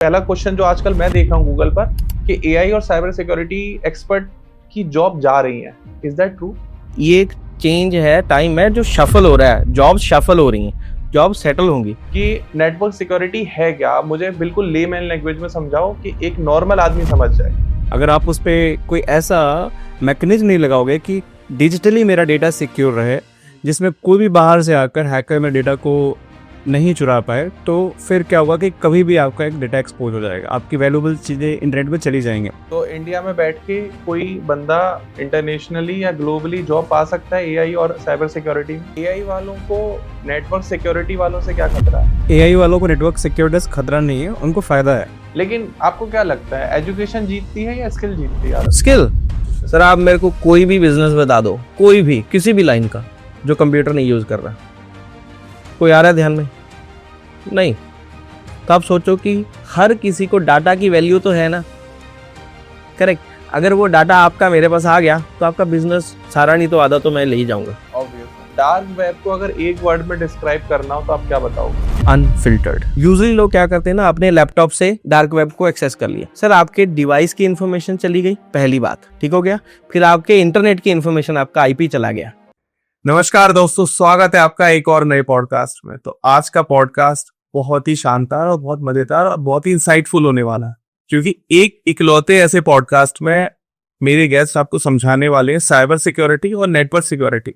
पहला क्वेश्चन जो आजकल मैं देख रहा हूँ गूगल पर कि एआई और साइबर सिक्योरिटी एक्सपर्ट की जॉब जा रही है। Is that true? ये एक चेंज है, टाइम है जो शफल हो रहा है, जॉब शफल हो रही हैं, जॉब सेटल होंगी। कि नेटवर्क सिक्योरिटी है क्या? मुझे बिल्कुल लेमैन लैंग्वेज में समझाओ कि एक नॉर्मल आदमी समझ जाए। अगर आप उस पर कोई ऐसा मैकेनिज्म नहीं लगाओगे कि डिजिटली मेरा डेटा सिक्योर रहे, जिसमें कोई भी बाहर से आकर हैकर मेरे डेटा को नहीं चुरा पाए, तो फिर क्या होगा कि कभी भी आपका एक डेटा एक्सपोज हो जाएगा, आपकी वैल्यूएबल चीज़ें इंटरनेट पे चली जाएंगी। तो इंडिया में बैठ के कोई बंदा इंटरनेशनली या ग्लोबली जॉब पा सकता है एआई और साइबर सिक्योरिटी में? एआई वालों को नेटवर्क सिक्योरिटी वालों से क्या खतरा है? एआई वालों को नेटवर्क सिक्योरिटी से खतरा नहीं है, उनको फ़ायदा है। लेकिन आपको क्या लगता है, एजुकेशन जीतती है या स्किल जीतती है? स्किल। सर आप मेरे को कोई भी बिजनेस बता दो, कोई भी किसी भी लाइन का, जो कंप्यूटर नहीं यूज कर रहा, कोई आ रहा है ध्यान में? नहीं। तो आप सोचो कि हर किसी को डाटा की वैल्यू तो है ना, करेक्ट। अगर वो डाटा आपका मेरे पास आ गया तो आपका बिजनेस सारा नहीं तो आधा तो मैं ले ही जाऊंगा। डार्क वेब को अगर एक वर्ड में डिस्क्राइब करना हो तो आप क्या बताओगे? अनफिल्टर्ड। यूजुअली लोग क्या करते हैं ना, अपने लैपटॉप से डार्क वेब को एक्सेस कर लिया। सर आपके डिवाइस की इंफॉर्मेशन चली गई, पहली बात, ठीक हो गया। फिर आपके इंटरनेट की इंफॉर्मेशन, आपका आईपी चला गया। नमस्कार दोस्तों, स्वागत है आपका एक और नए पॉडकास्ट में। तो आज का पॉडकास्ट बहुत ही शानदार और बहुत मजेदार और बहुत ही इंसाइटफुल होने वाला है, क्योंकि एक इकलौते ऐसे पॉडकास्ट में मेरे गेस्ट आपको समझाने वाले हैं साइबर सिक्योरिटी और नेटवर्क सिक्योरिटी।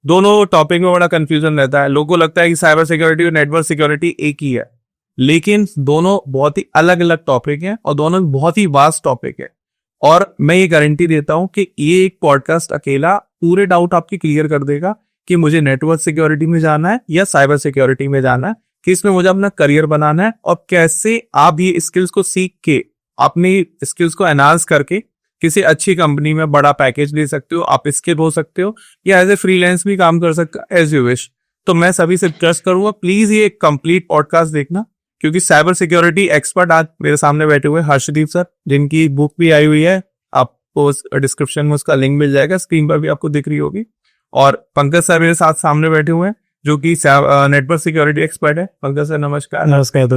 दोनों टॉपिक में बड़ा कंफ्यूजन रहता है, लोगों को लगता है कि साइबर सिक्योरिटी और नेटवर्क सिक्योरिटी एक ही है, लेकिन दोनों बहुत ही अलग अलग टॉपिक हैं और दोनों बहुत ही वास्ट टॉपिक है। और मैं ये गारंटी देता हूं कि ये एक पॉडकास्ट अकेला पूरे डाउट आपके क्लियर कर देगा कि मुझे नेटवर्क सिक्योरिटी में जाना है या साइबर सिक्योरिटी में जाना है, कि इसमें मुझे अपना करियर बनाना है और कैसे आप ये स्किल्स को सीख के अपनी स्किल्स को एनहांस करके किसी अच्छी कंपनी में बड़ा पैकेज ले सकते हो, आप स्किल हो सकते हो या एज ए फ्रीलांस भी काम कर सकते हो, एज यू विश। तो मैं सभी से रिक्वेस्ट करूंगा, प्लीज ये एक कंप्लीट पॉडकास्ट देखना, क्योंकि साइबर सिक्योरिटी एक्सपर्ट आज मेरे सामने बैठे हुए हर्षदीप सर, जिनकी बुक भी आई हुई है, आपको डिस्क्रिप्शन में उसका लिंक मिल जाएगा, स्क्रीन पर भी आपको दिख रही होगी। और पंकज सर मेरे साथ सामने बैठे हुए हैं, जो कि नेटवर्क सिक्योरिटी एक्सपर्ट है। पंकज सर नमस्कार। नमस्कार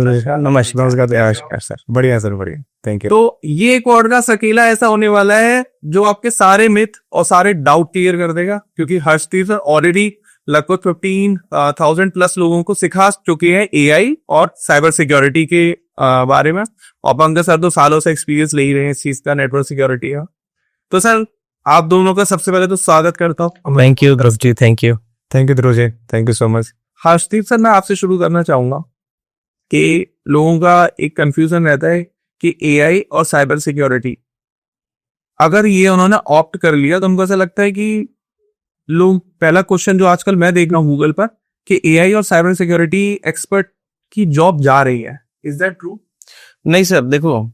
सर। बढ़िया सर, बढ़िया, थैंक यू। तो ये एक पॉडकास्ट अकेला ऐसा होने वाला है जो आपके सारे मिथ और सारे डाउट क्लियर कर देगा, क्योंकि हर्षदीप सर ऑलरेडी लगभग 15,000 प्लस लोगों को सिखा चुके हैं एआई और साइबर सिक्योरिटी के बारे में, और पंकज सर तो सालों से एक्सपीरियंस ले ही रहे हैं इस चीज का, नेटवर्क सिक्योरिटी का। तो सर आप दोनों का सबसे पहले तो स्वागत करता हूँ। Thank you Dhruv ji, thank you Dhruv ji, thank you so much. Harshdeep sir, मैं आपसे शुरू करना चाहूंगा कि लोगों का एक कंफ्यूजन रहता है कि एआई और साइबर सिक्योरिटी, अगर ये उन्होंने ऑप्ट कर लिया तो उनको ऐसा लगता है कि लोग, पहला क्वेश्चन जो आजकल मैं देख रहा हूँ गूगल पर कि एआई और साइबर सिक्योरिटी एक्सपर्ट की जॉब जा रही है। Is that true? नहीं सर, देखो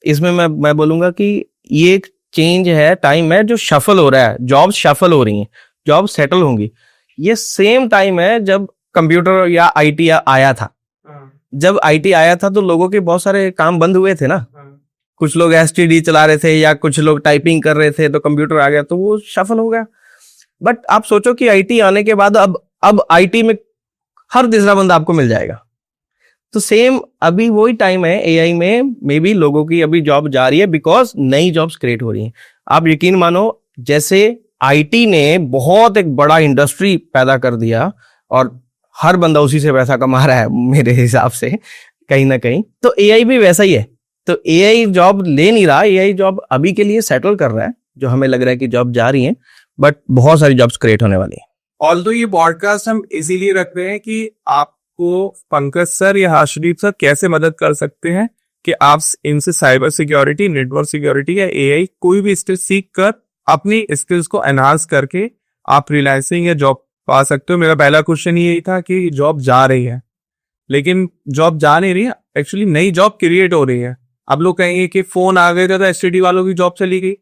इसमें मैं बोलूंगा कि ये एक चेंज है, टाइम है जो शफल हो रहा है, जॉब शफल हो रही हैं, जॉब सेटल होंगी। ये सेम टाइम है जब कंप्यूटर या आईटी आया था। जब आईटी आया था तो लोगों के बहुत सारे काम बंद हुए थे ना, कुछ लोग एसटीडी चला रहे थे या कुछ लोग टाइपिंग कर रहे थे, तो कंप्यूटर आ गया तो वो शफल हो गया। बट आप सोचो कि आईटी आने के बाद अब आईटी में हर तीसरा बंदा आपको मिल जाएगा। तो सेम अभी वही टाइम है एआई में, मे बी लोगों की अभी जॉब जा रही है, बिकॉज नई जॉब्स क्रिएट हो रही हैं। आप यकीन मानो, जैसे आईटी ने बहुत एक बड़ा इंडस्ट्री पैदा कर दिया और हर बंदा उसी से पैसा कमा रहा है मेरे हिसाब से कहीं ना कहीं, तो एआई भी वैसा ही है। तो एआई जॉब ले नहीं रहा, एआई जॉब अभी के लिए सेटल कर रहा है, जो हमें लग रहा है कि जॉब जा रही है, बट बहुत सारी जॉब्स क्रिएट होने वाली है। ऑल्दो ये पॉडकास्ट हम इसीलिए रख रहे हैं कि आपको पंकज सर या हर्षदीप सर कैसे मदद कर सकते हैं कि आप इनसे साइबर सिक्योरिटी, नेटवर्क सिक्योरिटी या एआई कोई भी स्किल सीख कर अपनी स्किल्स को एनहांस करके आप फ्रीलांसिंग या जॉब पा सकते हो। मेरा पहला क्वेश्चन यही था कि जॉब जा रही है, लेकिन जॉब जा नहीं रही है, एक्चुअली नई जॉब क्रिएट हो रही है। अब लोग कहेंगे कि फोन आ गए तो एसटीडी वालों की जॉब चली गई,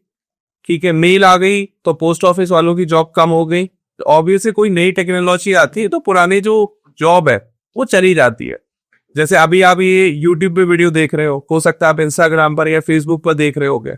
ठीक है, मेल आ गई तो पोस्ट ऑफिस वालों की जॉब कम हो गई। तो ऑब्वियसली कोई नई टेक्नोलॉजी आती है तो पुरानी जो जॉब है वो चली जाती है। जैसे अभी आप ये यूट्यूब पे वीडियो देख रहे हो सकता है आप इंस्टाग्राम पर या फेसबुक पर देख रहे होगे,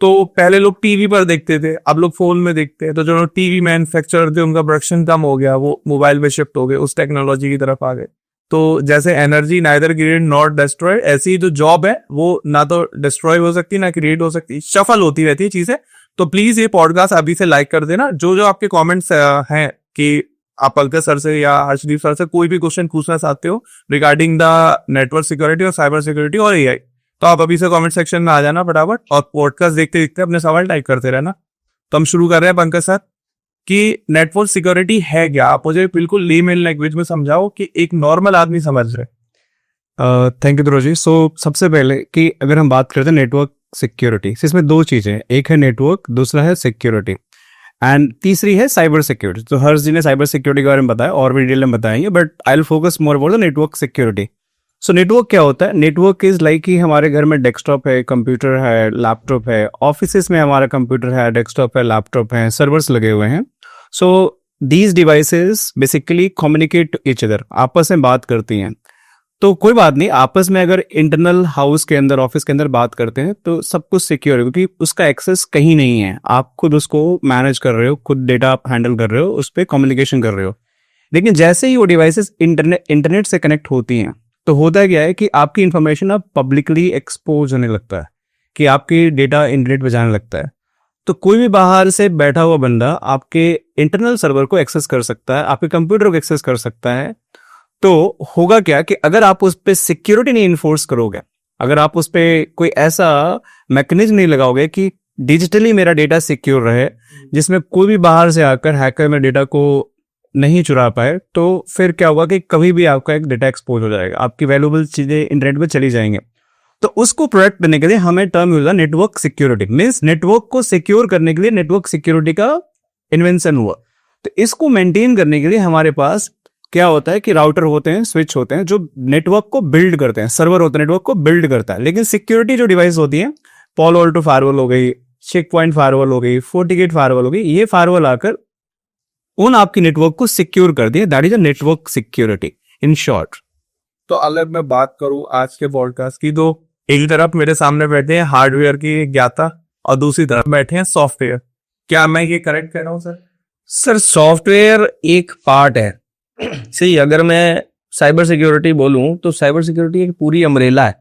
तो पहले लोग टीवी पर देखते थे, अब लोग फोन में देखते हैं। तो जो टीवी मैन्युफैक्चरर थे उनका प्रोडक्शन कम हो गया, वो मोबाइल में शिफ्ट हो गए, उस टेक्नोलॉजी की तरफ आ गए। तो जैसे energy neither create not destroy, ऐसी जो जॉब है वो ना तो डिस्ट्रॉय हो सकती ना क्रिएट हो सकती, शफल होती रहती है चीजें। तो प्लीज ये पॉडकास्ट अभी से लाइक कर देना। जो जो आपके कमेंट्स हैं कि आप पंकज सर से या हर्षदीप सर से कोई भी क्वेश्चन पूछना चाहते हो रिगार्डिंग द नेटवर्क सिक्योरिटी और साइबर सिक्योरिटी और एआई, तो आप अभी से कमेंट सेक्शन में आ जाना फटाफट, और पॉडकास्ट देखते देखते अपने सवाल टाइप करते रहना। तो हम शुरू कर रहे हैं पंकज सर कि नेटवर्क सिक्योरिटी है क्या, आप मुझे बिल्कुल लेमैन लैंग्वेज में समझाओ कि एक नॉर्मल आदमी समझ रहे। थैंक यू ध्रुव जी। सो सबसे पहले कि अगर हम बात करते हैं नेटवर्क सिक्योरिटी, इसमें दो चीजें हैं, एक है नेटवर्क, दूसरा है सिक्योरिटी, एंड तीसरी है साइबर सिक्योरिटी। तो हर्ष जी ने साइबर सिक्योरिटी के बारे में बताया और भी डिटेल में बताएंगे, but I will focus more about the network security. So network क्या होता है? नेटवर्क इज लाइक कि हमारे घर में डेस्कटॉप है, कंप्यूटर है, लैपटॉप है, ऑफिसेस में हमारा कंप्यूटर है, डेस्कटॉप है, लैपटॉप है, सर्वर्स लगे हुए हैं। So these devices basically communicate to each other, आपस में बात करती हैं। तो कोई बात नहीं, आपस में अगर इंटरनल हाउस के अंदर, ऑफिस के अंदर बात करते हैं तो सब कुछ सिक्योर है, क्योंकि उसका एक्सेस कहीं नहीं है, आप खुद उसको मैनेज कर रहे हो, खुद डेटा आप हैंडल कर रहे हो, उस पर कम्युनिकेशन कर रहे हो। लेकिन जैसे ही वो डिवाइसेस इंटरनेट से कनेक्ट होती हैं तो होता क्या है कि आपकी इंफॉर्मेशन अब पब्लिकली एक्सपोज होने लगता है, कि आपकी डेटा इंटरनेट पे जाने लगता है। तो कोई भी बाहर से बैठा हुआ बंदा आपके इंटरनल सर्वर को एक्सेस कर सकता है, आपके कंप्यूटर को एक्सेस कर सकता है। तो होगा क्या कि अगर आप उस पर सिक्योरिटी नहीं इन्फोर्स करोगे, अगर आप उस पर कोई ऐसा मैकेनिज्म नहीं लगाओगे कि डिजिटली मेरा डेटा सिक्योर रहे, जिसमें कोई भी बाहर से आकर हैकर मेरे डेटा को नहीं चुरा पाए, तो फिर क्या होगा कि कभी भी आपका एक डेटा एक्सपोज हो जाएगा, आपकी वैल्यूएबल चीजें इंटरनेट पे चली जाएंगे। तो उसको प्रोटेक्ट करने के लिए हमें टर्म यूज है नेटवर्क सिक्योरिटी, मीन्स नेटवर्क को सिक्योर करने के लिए नेटवर्क सिक्योरिटी का इन्वेंशन हुआ। तो इसको मेंटेन करने के लिए हमारे पास क्या होता है कि राउटर होते हैं, स्विच होते हैं, जो नेटवर्क को बिल्ड करते हैं, सर्वर होता है नेटवर्क को बिल्ड करता है। लेकिन सिक्योरिटी जो डिवाइस होती है, पॉलो अल्टो फायरवॉल हो गई, चेक पॉइंट फायरवॉल हो गई, फोर्टिगेट फायरवॉल हो गई, ये फायरवॉल आकर उन आपकी नेटवर्क को सिक्योर कर दिया। That is a network security in short. तो अगर मैं बात करूं आज के पॉडकास्ट की, तो एक तरफ मेरे सामने बैठे हैं हार्डवेयर की ज्ञाता और दूसरी तरफ बैठे हैं सॉफ्टवेयर। क्या मैं ये करेक्ट कह रहा हूं सर? सर सॉफ्टवेयर एक पार्ट है। सही, अगर मैं साइबर सिक्योरिटी बोलूं तो साइबर सिक्योरिटी एक पूरी अम्ब्रेला है,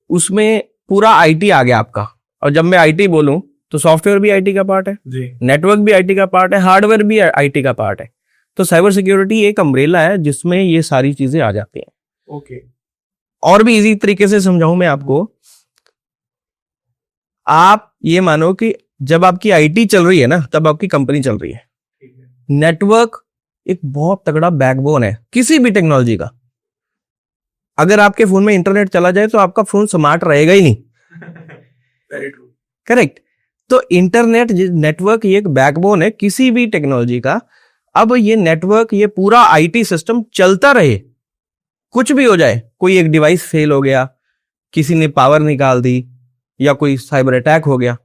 उसमें पूरा आईटी आ गया आपका। और जब मैं आईटी बोलूं तो सॉफ्टवेयर भी आईटी का पार्ट है जी, नेटवर्क भी आईटी का पार्ट है, हार्डवेयर भी आईटी का पार्ट है। तो साइबर सिक्योरिटी एक अम्ब्रेला है जिसमें ये सारी चीजें आ जाती हैं। ओके। और भी इजी तरीके से समझाऊं मैं आपको, आप ये मानो कि जब आपकी आईटी चल रही है ना, तब आपकी कंपनी चल रही है। नेटवर्क एक बहुत तगड़ा बैकबोन है किसी भी टेक्नोलॉजी का। अगर आपके फोन में इंटरनेट चला जाए तो आपका फोन स्मार्ट रहेगा ही नहीं। Very true. करेक्ट। तो इंटरनेट नेटवर्क ये एक बैकबोन है किसी भी टेक्नोलॉजी का। अब ये नेटवर्क, ये पूरा आईटी सिस्टम चलता रहे, कुछ भी हो जाए, कोई एक डिवाइस फेल हो गया, किसी ने पावर निकाल दी, या कोई साइबर अटैक हो गया,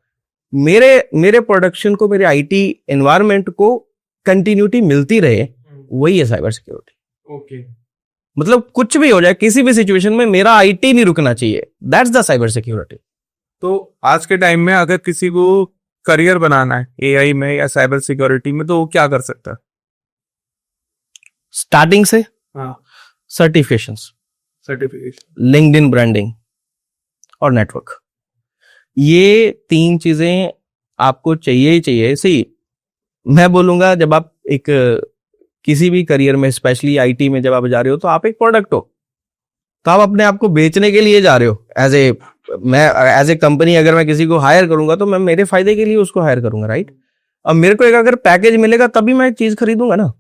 मेरे प्रोडक्शन को, मेरे आईटी एनवायरनमेंट को कंटिन्यूटी मिलती रहे, वही है साइबर सिक्योरिटी। ओके। मतलब कुछ भी हो जाए, किसी भी सिचुएशन में मेरा आईटी नहीं रुकना चाहिए। That's the cyber security. तो आज के टाइम में अगर किसी को करियर बनाना है एआई में या साइबर सिक्योरिटी में, तो वो क्या कर सकता है? स्टार्टिंग से हाँ, सर्टिफिकेशंस, सर्टिफिकेशन, लिंक्डइन ब्रांडिंग और नेटवर्क, ये तीन चीजें आपको चाहिए ही चाहिए। सही, मैं बोलूंगा जब आप एक किसी भी करियर में, स्पेशली आईटी में जब आप जा रहे हो, तो आप एक प्रोडक्ट हो, तो आप अपने आप को बेचने के लिए जा रहे हो। एज ए कंपनी अगर मैं किसी को हायर करूंगा तो मैं मेरे फायदे के लिए उसको हायर करूंगा, राइट। अब मेरे को एक अगर पैकेज मिलेगा तभी मैं चीज खरीदूंगा ना।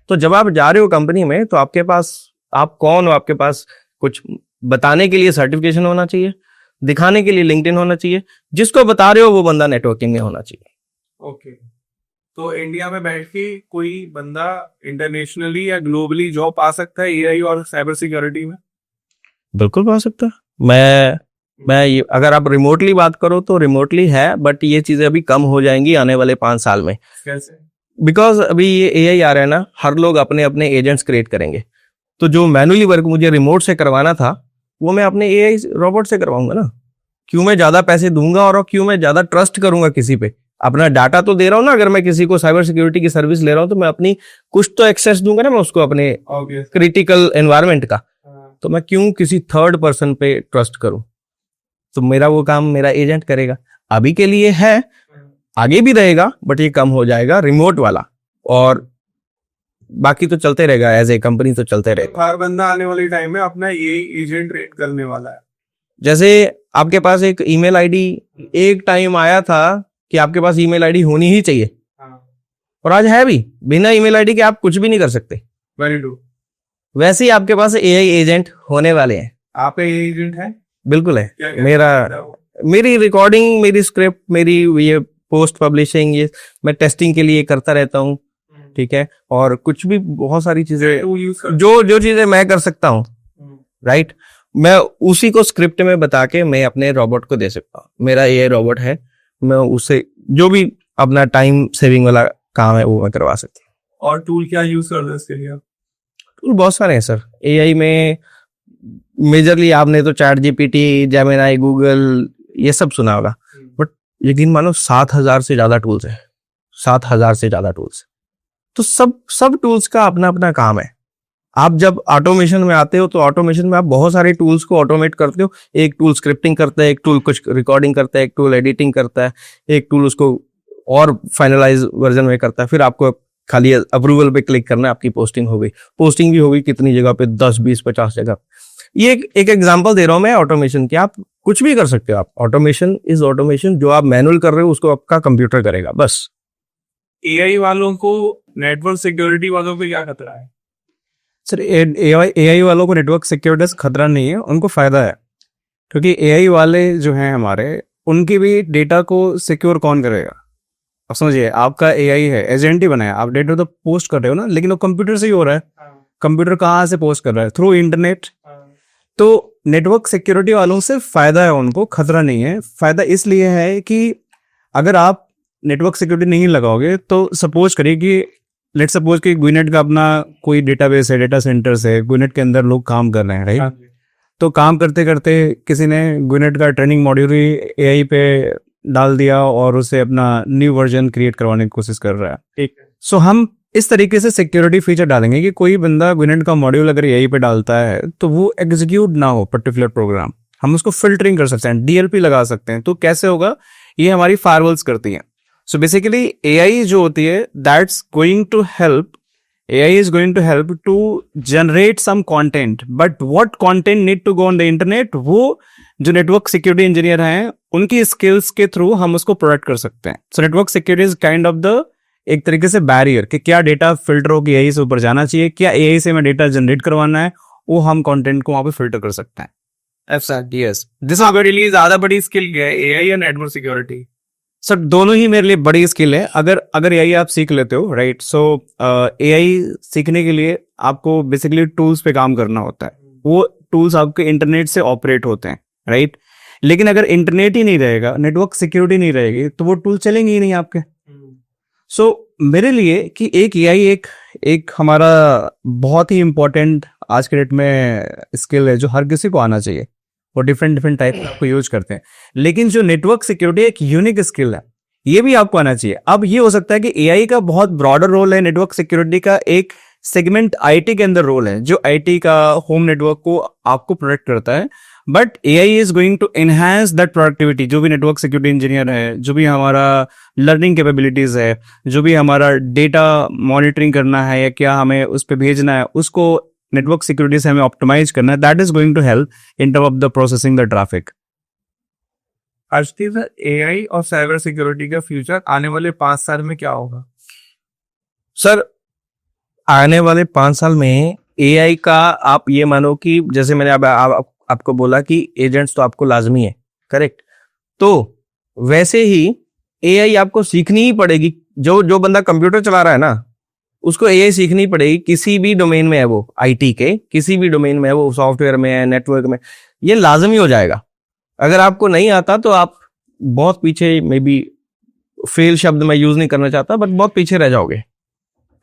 तो जब आप जा रहे हो कंपनी में, तो आपके पास, आप कौन हो, आपके पास कुछ बताने के लिए सर्टिफिकेशन होना चाहिए, दिखाने के लिए लिंक्डइन होना चाहिए, जिसको बता रहे हो वो बंदा नेटवर्किंग में होना चाहिए। ओके। तो इंडिया में बैठ के कोई बंदा इंटरनेशनली या ग्लोबली जॉब पा सकता है एआई और साइबर सिक्योरिटी में? बिल्कुल पा सकता है। मैं ये, अगर आप रिमोटली बात करो तो रिमोटली है, बट ये चीजें अभी कम हो जाएंगी आने वाले 5 साल में। कैसे? बिकॉज अभी ये एआई आ रहा है ना, हर लोग अपने अपने एजेंट्स क्रिएट करेंगे। तो जो मैनुअली वर्क मुझे रिमोट से करवाना था, वो मैं अपने एआई रोबोट से करवाऊंगा ना। क्यों मैं ज्यादा पैसे दूंगा और क्यों मैं ज्यादा ट्रस्ट करूंगा किसी पे अपना डाटा तो दे रहा हूँ ना, अगर मैं किसी को साइबर सिक्योरिटी की सर्विस ले रहा हूँ तो मैं अपनी कुछ तो एक्सेस दूंगा ना मैं उसको अपने क्रिटिकल एनवायरनमेंट का, तो मैं क्यों किसी थर्ड पर्सन पे ट्रस्ट करूं? तो मेरा वो काम मेरा एजेंट करेगा, अभी के लिए है, आगे भी रहेगा, बट ये कम हो जाएगा रिमोट वाला, और बाकी तो चलते रहेगा एज ए कंपनी, तो चलते रहेगा। हर बंदा आने वाले टाइम में अपना ये एजेंट रेट करने वाला है। जैसे आपके पास एक ईमेल आईडी, एक टाइम आया था कि आपके पास ईमेल आईडी होनी ही चाहिए, और आज है भी, बिना ईमेल आईडी के आप कुछ भी नहीं कर सकते। Very true. वैसे ही आपके पास एआई एजेंट होने वाले हैं। आप एजेंट है? बिल्कुल है। क्या मेरा मेरी रिकॉर्डिंग, मेरी स्क्रिप्ट, मेरी ये पोस्ट पब्लिशिंग, ये मैं टेस्टिंग के लिए करता रहता हूँ, ठीक है, और कुछ भी बहुत सारी चीजें जो चीजें मैं कर सकता हूँ, राइट, मैं उसी को स्क्रिप्ट में बता के मैं अपने रोबोट को दे सकता हूँ। मेरा एआई रोबोट है, मैं उससे जो भी अपना टाइम सेविंग वाला काम है वो मैं करवा सकती हूँ। और टूल क्या यूज करते हैं इसके लिए? टूल बहुत सारे हैं सर एआई में। मेजरली आपने तो चैट जीपीटी, जेमिनाई, गूगल ये सब सुना होगा, बट यकीन मानो 7,000 से ज्यादा टूल्स है, 7,000 से ज्यादा टूल्स। तो सब टूल्स का अपना अपना काम है। आप जब ऑटोमेशन में आते हो तो ऑटोमेशन में आप बहुत सारे टूल्स को ऑटोमेट करते हो। एक टूल स्क्रिप्टिंग करता है, एक टूल कुछ रिकॉर्डिंग करता है, एक टूल एडिटिंग करता है, एक टूल उसको और फाइनलाइज वर्जन में करता है, फिर आपको खाली अप्रूवल पे क्लिक करना है, आपकी पोस्टिंग हो गई। पोस्टिंग भी होगी कितनी जगह पे, 10, 20, 50 जगह। ये एक एग्जांपल दे रहा हूं मैं ऑटोमेशन की। आप कुछ भी कर सकते हो। आप ऑटोमेशन इज ऑटोमेशन, जो आप मैनुअल कर रहे हो उसको आपका कंप्यूटर करेगा बस। एआई वालों को नेटवर्क सिक्योरिटी वालों पे क्या खतरा है? सर एआई वालों को नेटवर्क सिक्योरिटी से खतरा नहीं है, उनको फायदा है, क्योंकि एआई वाले जो हैं हमारे, उनकी भी डेटा को सिक्योर कौन करेगा? अब समझिए, आपका एआई है, एजेंट ही बनाया, आप डेटा तो पोस्ट कर रहे हो ना, लेकिन वो कंप्यूटर से ही हो रहा है। कंप्यूटर कहाँ से पोस्ट कर रहा है? Through internet. तो नेटवर्क सिक्योरिटी वालों से फायदा है, उनको खतरा नहीं है। फायदा इसलिए है कि अगर आप नेटवर्क सिक्योरिटी नहीं लगाओगे तो सपोज करिए कि लेट्स सपोज कि गुइनेट का अपना कोई डेटाबेस है, डेटा सेंटर्स है, गुइनेट के अंदर लोग काम कर रहे हैं, राइट? तो काम करते करते किसी ने गुइनेट का ट्रेनिंग मॉड्यूल ही एआई पे डाल दिया और उसे अपना न्यू वर्जन क्रिएट करवाने की कोशिश कर रहा है, ठीक है। सो हम इस तरीके से सिक्योरिटी फीचर डालेंगे कि कोई बंदा गुइनेट का मॉड्यूल अगर एआई पे डालता है तो वो एग्जीक्यूट ना हो पर्टिकुलर प्रोग्राम। हम उसको फिल्टरिंग कर सकते हैं, डीएलपी लगा सकते हैं। तो कैसे होगा? ये हमारी फायरवॉल्स करती हैं। So basically AI जो होती है, that's going to help, AI is going to help to generate some content, but what content need to go on the internet, वो जो नेटवर्क सिक्योरिटी इंजीनियर हैं उनकी स्किल्स के थ्रू हम उसको प्रोटेक्ट कर सकते हैं। So network security is kind of the एक तरीके से बैरियर कि क्या डेटा फिल्टर हो कि एआई से ऊपर जाना चाहिए, क्या एआई से मैं डेटा जनरेट करवाना है, वो हम कंटेंट को वहां पे फिल्टर कर सकते हैं। Absolutely yes. दिस आपके लिए ज्यादा बड़ी स्किल क्या है, एआई या नेटवर्क सिक्योरिटी? सर दोनों ही मेरे लिए बड़ी स्किल है। अगर एआई आप सीख लेते हो, राइट, सो एआई सीखने के लिए आपको बेसिकली टूल्स पे काम करना होता है। वो टूल्स आपके इंटरनेट से ऑपरेट होते हैं, राइट। लेकिन अगर इंटरनेट ही नहीं रहेगा, नेटवर्क सिक्योरिटी नहीं रहेगी, तो वो टूल चलेंगे ही नहीं आपके। सो मेरे लिए कि एक एआई एक हमारा बहुत ही इंपॉर्टेंट आज के डेट में स्किल है जो हर किसी को आना चाहिए। वो डिफरेंट टाइप आपको यूज करते हैं, लेकिन जो नेटवर्क सिक्योरिटी एक यूनिक स्किल है, ये भी आपको आना चाहिए। अब ये हो सकता है कि एआई का बहुत ब्रॉडर रोल है, नेटवर्क सिक्योरिटी का एक सेगमेंट आईटी के अंदर रोल है, जो आईटी का होम नेटवर्क को आपको प्रोटेक्ट करता है। But AI is going to enhance that productivity. जो भी नेटवर्क सिक्योरिटी इंजीनियर है, जो भी हमारा लर्निंग कैपेबिलिटीज है, जो भी हमारा डेटा मॉनिटरिंग करना है या क्या हमें उस पर भेजना है, उसको नेटवर्क सिक्योरिटी से हमें ऑप्टिमाइज करना है, that is going to help in term of the processing the traffic. Arshdeep sir, AI और साइबर सिक्योरिटी का फ्यूचर आने वाले 5 साल में क्या होगा? सर आने वाले 5 साल में एआई का आप ये मानो कि जैसे मैंने आपको बोला कि एजेंट्स तो आपको लाजमी है, करेक्ट। तो वैसे ही एआई आपको सीखनी ही पड़ेगी। जो बंदा कंप्यूटर चला रहा है ना, उसको एआई सीखनी पड़ेगी। किसी भी डोमेन में है, वो आईटी के किसी भी डोमेन में है, वो सॉफ्टवेयर में है, नेटवर्क में, ये लाजमी हो जाएगा। अगर आपको नहीं आता तो आप बहुत पीछे, मे बी फेल शब्द मैं यूज नहीं करना चाहता, बट बहुत पीछे रह जाओगे,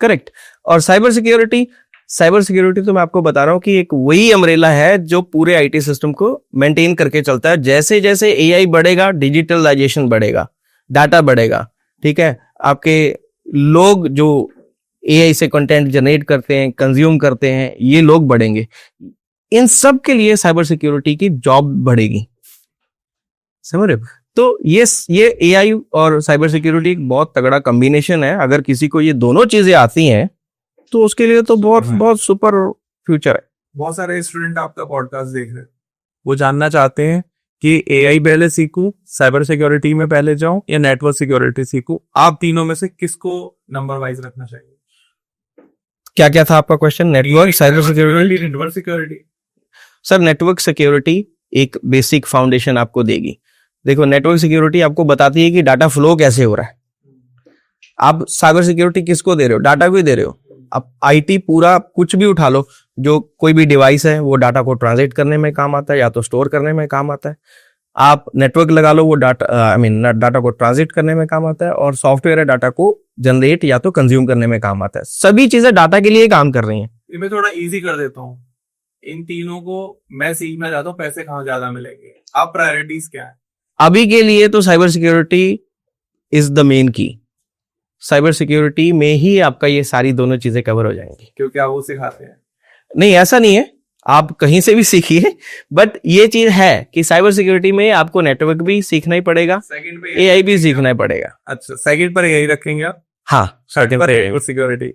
करेक्ट। और साइबर सिक्योरिटी तो मैं आपको बता रहा हूं कि एक वही अम्ब्रेला है जो पूरे आईटी सिस्टम को मेंटेन करके चलता है। जैसे जैसे एआई बढ़ेगा, डिजिटलाइजेशन बढ़ेगा, डाटा बढ़ेगा, ठीक है, आपके लोग जो एआई से कंटेंट जनरेट करते हैं, कंज्यूम करते हैं, ये लोग बढ़ेंगे। इन सब के लिए साइबर सिक्योरिटी की जॉब बढ़ेगी, समझ रहे हो? तो ये एआई और साइबर सिक्योरिटी एक बहुत तगड़ा कॉम्बिनेशन है। अगर किसी को ये दोनों चीजें आती हैं तो उसके लिए तो बहुत सुपर फ्यूचर है। बहुत सारे स्टूडेंट आपका पॉडकास्ट देख रहे हैं, वो जानना चाहते हैं कि एआई पहले सीखूं, साइबर सिक्योरिटी में पहले जाऊं या नेटवर्क सिक्योरिटी सीखूं। आप तीनों में से किसको नंबर वाइज रखना चाहिए? क्या क्या था आपका question? Network, cyber security, network security. Sir network security एक बेसिक फाउंडेशन आपको देगी। देखो, नेटवर्क सिक्योरिटी आपको बताती है कि डाटा फ्लो कैसे हो रहा है। आप साइबर सिक्योरिटी किसको दे रहे हो? डाटा को ही दे रहे हो। अब आईटी पूरा कुछ भी उठा लो, जो कोई भी डिवाइस है वो डाटा को ट्रांसलेट करने में काम आता है या तो स्टोर करने में काम आता है। आप नेटवर्क लगा लो, वो डाटा को ट्रांसलेट करने में काम आता है, और सॉफ्टवेयर है डाटा को जनरेट या तो कंज्यूम करने में काम आता है। सभी चीजें डाटा के लिए काम कर रही हैं। ये मैं थोड़ा इजी कर देता हूँ, इन तीनों को मैं सीखना चाहता हूँ, पैसे कहाँ ज्यादा मिलेंगे, आप प्रायोरिटीज क्या है? अभी के लिए तो cyber security is the main की। साइबर सिक्योरिटी में ही आपका ये सारी दोनों चीजें कवर हो जाएंगी। क्योंकि आप वो सिखाते हैं। नहीं, ऐसा नहीं है, आप कहीं से भी सीखिए, बट ये चीज है कि साइबर सिक्योरिटी में आपको नेटवर्क भी सीखना ही पड़ेगा, सेकंड पे एआई भी सीखना ही पड़ेगा। अच्छा, सेकंड पर यही रखेंगे आप? हाँ, थर्ड पर नेटवर्क सिक्योरिटी।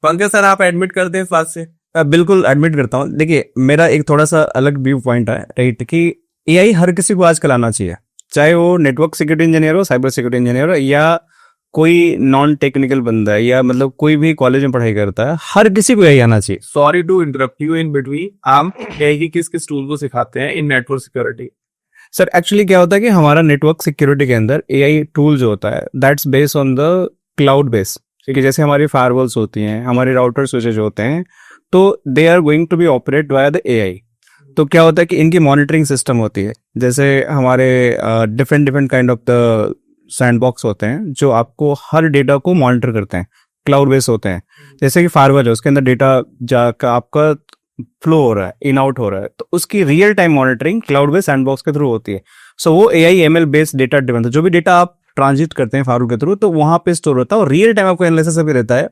पंकज सर, आप एडमिट करते हैं इस बात से? बिल्कुल एडमिट करता हूँ। देखिए, मेरा एक थोड़ा सा अलग व्यू पॉइंट है, राइट, कि एआई हर किसी को आजकल आना चाहिए, चाहे वो नेटवर्क सिक्योरिटी इंजीनियर हो, साइबर सिक्योरिटी इंजीनियर हो, या कोई नॉन टेक्निकल बंदा है, या मतलब कोई भी कॉलेज में पढ़ाई करता है, हर किसी को यही आना चाहिए। Sorry to interrupt you in between, आप एआई की किस किस टूल को सिखाते हैं in network security? Sir actually क्या होता है कि हमारा नेटवर्क सिक्योरिटी के अंदर एआई टूल जो होता है, that's based on the cloud base. ठीक है, जैसे हमारी फायरवॉल्स होती हैं, हमारे राउटर स्विचेज होते हैं, तो they are going to be operate by the AI. तो क्या होता है कि इनकी मॉनिटरिंग सिस्टम होती है, जैसे हमारे different kind of the sandbox होते हैं जो आपको हर डेटा को मॉनिटर करते हैं, क्लाउड बेस होते हैं। जैसे कि फायरवॉल है, उसके अंदर डेटा जाकर आपका फ्लो हो रहा है, इन आउट हो रहा है, तो उसकी real time monitoring cloud base sandbox के थ्रू होती है। सो वो AI ML based data driven, जो भी डेटा आप ट्रांजिट करते हैं फायरवॉल के थ्रू, तो वहां पे स्टोर होता है, और रियल टाइम आपको एनालिसिस भी रहता है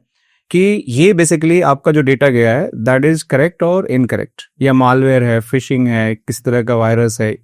कि ये बेसिकली आपका जो डेटा गया है दैट इज करेक्ट और इनकरेक्ट, या मालवेयर है, फिशिंग है, किसी तरह का वायरस है।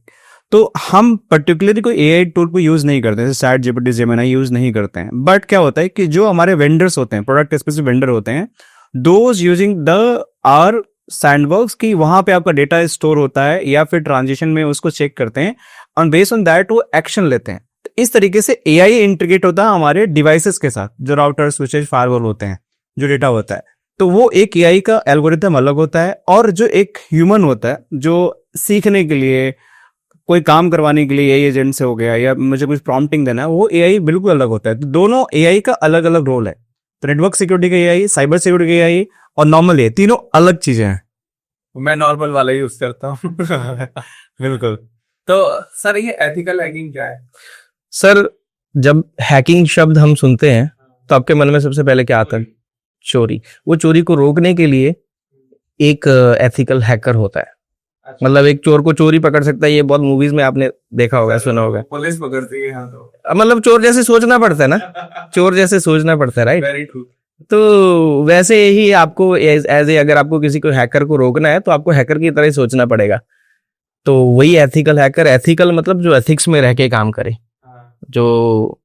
तो हम पर्टिकुलरली कोई एआई टूल को यूज नहीं करते, जैसे चैट जीपीटी, जेमिनी यूज नहीं करते हैं। बट क्या होता है कि जो हमारे वेंडर्स होते हैं, प्रोडक्ट स्पेसिफिक वेंडर होते हैं, those using the R sandbox, की वहां पे आपका डेटा स्टोर होता है, या फिर ट्रांजिशन में उसको चेक करते हैं, और बेस्ड ऑन दैट वो एक्शन लेते हैं। तो इस तरीके से एआई इंटीग्रेट होता है हमारे डिवाइसेस के साथ, जो राउटर, स्विचेज, फायरवॉल होते हैं, जो डेटा होता है। तो वो एक एआई का एल्गोरिथम अलग होता है, और जो एक ह्यूमन होता है जो सीखने के लिए, कोई काम करवाने के लिए एआई एजेंट से हो गया, या मुझे कुछ प्रॉम्प्टिंग देना है, वो एआई बिल्कुल अलग होता है। तो दोनों एआई का अलग अलग रोल है। तो नेटवर्क सिक्योरिटी का एआई, साइबर सिक्योरिटी का एआई और नॉर्मल एआई, तीनों अलग चीजें हैं। मैं नॉर्मल वाला यूज करता हूँ। बिल्कुल। तो सर, ये एथिकल हैकिंग क्या है? सर, जब हैकिंग शब्द हम सुनते हैं तो आपके मन में सबसे पहले क्या आता है? चोरी। वो चोरी को रोकने के लिए एक एथिकल हैकर होता है। मतलब एक चोर को चोरी पकड़ सकता है, ये बहुत मूवीज में आपने देखा होगा, सुना होगा। पुलिस पकड़ती है यहाँ तो। मतलब चोर जैसे सोचना पड़ता है ना, चोर जैसे सोचना पड़ता है, राइट? Very true. तो वैसे ही आपको एज ए अगर आपको किसी को हैकर को रोकना है तो आपको हैकर की तरह ही सोचना पड़ेगा। तो वही एथिकल हैकर, एथिकल मतलब जो एथिक्स में रह के काम करे, जो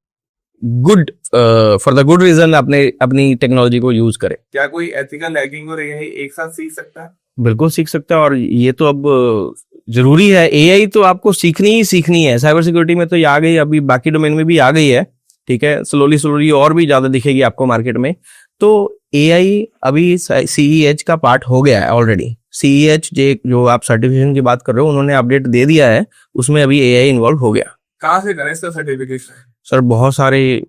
good for the good reason अपनी टेक्नोलॉजी को यूज करे। क्या कोई एथिकल हैकिंग और एआई एक साथ सीख सकता है? बिल्कुल सीख सकता है, और ये तो अब जरूरी है। एआई तो आपको सीखनी ही सीखनी है। साइबर सिक्योरिटी में तो ये आ गई, अभी बाकी डोमेन में भी आ गई है, ठीक है। स्लोली और भी ज्यादा दिखेगी आपको मार्केट में। तो एआई अभी सीईएच का पार्ट हो गया है ऑलरेडी। सीईएच जो आप सर्टिफिकेशन की बात कर रहे हो, उन्होंने अपडेट दे दिया है, उसमें अभी एआई इन्वॉल्व हो गया। कहाँ से करें इसका सर्टिफिकेशन? सर बहुत सारे